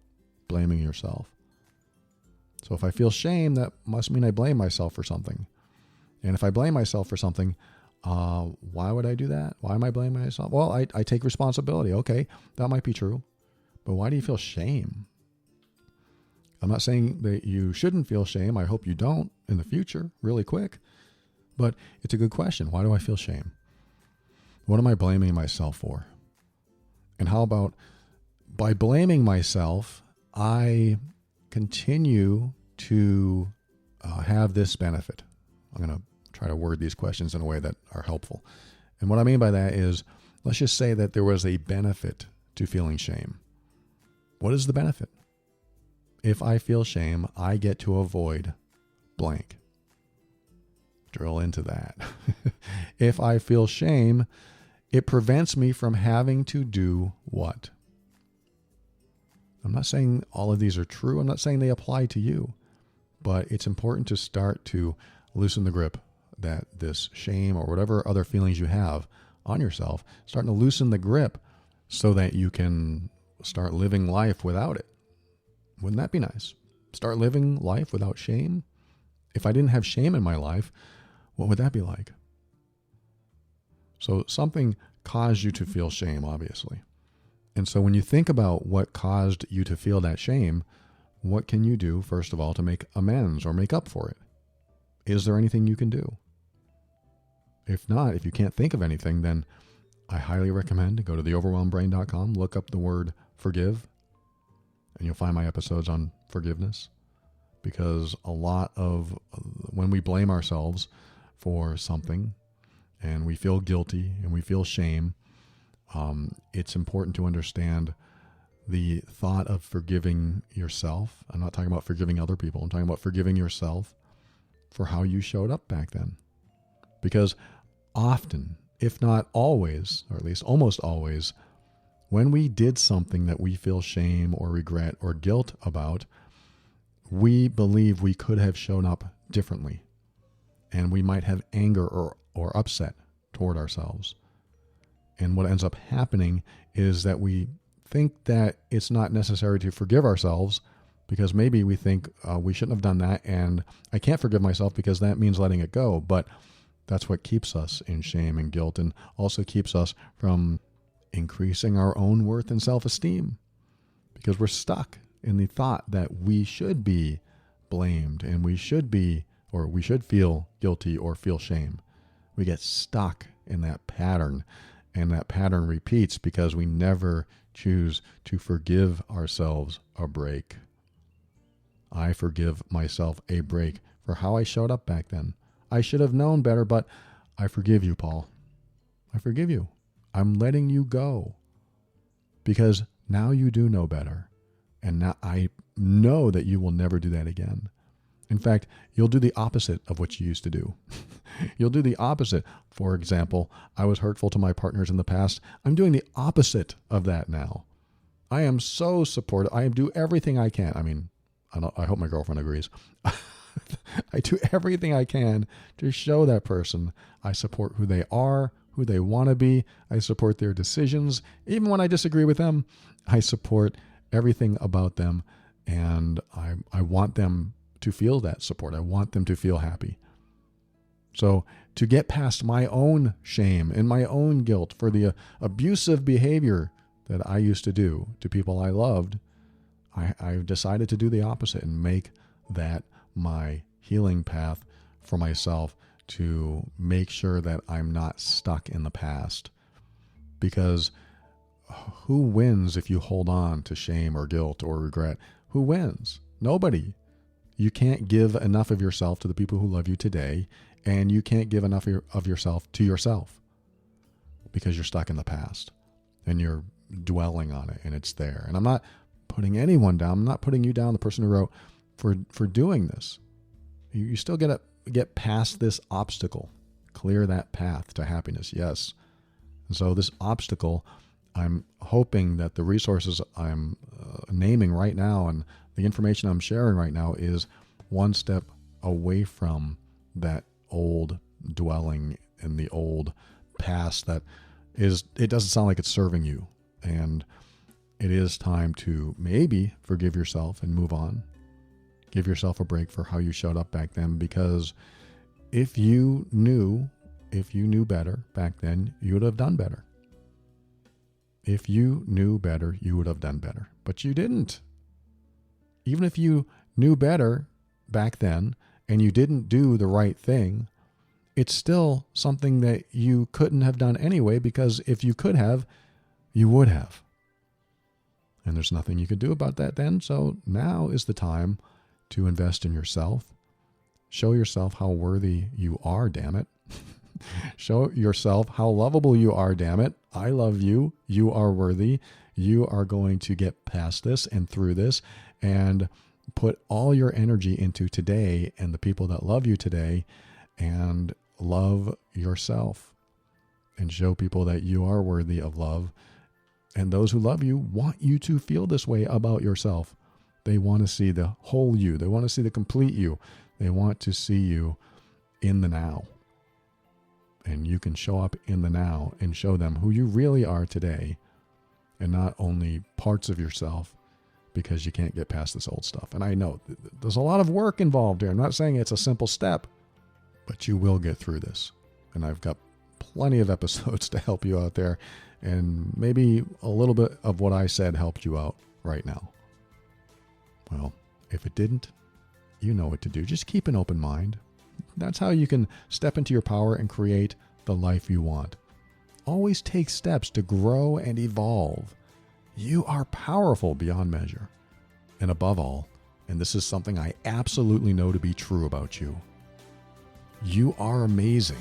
blaming yourself. So if I feel shame, that must mean I blame myself for something. And if I blame myself for something, why would I do that? Why am I blaming myself? Well, I take responsibility. Okay, that might be true. But why do you feel shame? I'm not saying that you shouldn't feel shame. I hope you don't in the future, really quick. But it's a good question. Why do I feel shame? What am I blaming myself for? And how about by blaming myself, I continue to have this benefit? I'm going to try to word these questions in a way that are helpful. And what I mean by that is, let's just say that there was a benefit to feeling shame. What is the benefit? If I feel shame, I get to avoid blank. Drill into that. If I feel shame, it prevents me from having to do what? I'm not saying all of these are true. I'm not saying they apply to you. But it's important to start to loosen the grip that this shame or whatever other feelings you have on yourself, starting to loosen the grip so that you can start living life without it. Wouldn't that be nice? Start living life without shame? If I didn't have shame in my life, what would that be like? So something caused you to feel shame, obviously. And so when you think about what caused you to feel that shame, what can you do, first of all, to make amends or make up for it? Is there anything you can do? If not, if you can't think of anything, then I highly recommend to go to theoverwhelmedbrain.com, look up the word forgive, and you'll find my episodes on forgiveness. Because a lot of when we blame ourselves for something and we feel guilty and we feel shame, it's important to understand the thought of forgiving yourself. I'm not talking about forgiving other people. I'm talking about forgiving yourself for how you showed up back then. Because often, if not always, or at least almost always, when we did something that we feel shame or regret or guilt about, we believe we could have shown up differently. And we might have anger or upset toward ourselves. And what ends up happening is that we think that it's not necessary to forgive ourselves because maybe we think we shouldn't have done that and I can't forgive myself because that means letting it go. But that's what keeps us in shame and guilt and also keeps us from increasing our own worth and self-esteem because we're stuck in the thought that we should be blamed and we should feel guilty or feel shame. We get stuck in that pattern, and that pattern repeats because we never choose to forgive ourselves a break. I forgive myself a break for how I showed up back then. I should have known better, but I forgive you, Paul. I forgive you. I'm letting you go because now you do know better. And now I know that you will never do that again. In fact, you'll do the opposite of what you used to do. You'll do the opposite. For example, I was hurtful to my partners in the past. I'm doing the opposite of that now. I am so supportive. I do everything I can. I mean, I hope my girlfriend agrees. I do everything I can to show that person I support who they are, who they want to be. I support their decisions. Even when I disagree with them, I support everything about them. And I want them to feel that support. I want them to feel happy. So to get past my own shame and my own guilt for the abusive behavior that I used to do to people I loved, I decided to do the opposite and make that my healing path for myself to make sure that I'm not stuck in the past. Because who wins if you hold on to shame or guilt or regret? Who wins? Nobody. You can't give enough of yourself to the people who love you today, and you can't give enough of yourself to yourself because you're stuck in the past and you're dwelling on it and it's there. And I'm not putting anyone down. I'm not putting you down, the person who wrote, for doing this. You still got to get past this obstacle, clear that path to happiness. Yes. And so this obstacle, I'm hoping that the resources I'm naming right now and the information I'm sharing right now is one step away from that old dwelling in the old past that is, it doesn't sound like it's serving you. And it is time to maybe forgive yourself and move on. Give yourself a break for how you showed up back then, because if you knew better back then, you would have done better. If you knew better, you would have done better. But you didn't. Even if you knew better back then and you didn't do the right thing, it's still something that you couldn't have done anyway, because if you could have, you would have. And there's nothing you could do about that then. So now is the time to invest in yourself. Show yourself how worthy you are, damn it. Show yourself how lovable you are, damn it. I love you. You are worthy. You are going to get past this and through this, and put all your energy into today and the people that love you today, and love yourself and show people that you are worthy of love. And those who love you want you to feel this way about yourself. They want to see the whole you. They want to see the complete you. They want to see you in the now. And you can show up in the now and show them who you really are today, and not only parts of yourself, because you can't get past this old stuff. And I know there's a lot of work involved here. I'm not saying it's a simple step, but you will get through this. And I've got plenty of episodes to help you out there. And maybe a little bit of what I said helped you out right now. Well, if it didn't, you know what to do. Just keep an open mind. That's how you can step into your power and create the life you want. Always take steps to grow and evolve. You are powerful beyond measure. And above all, and this is something I absolutely know to be true about you, you are amazing.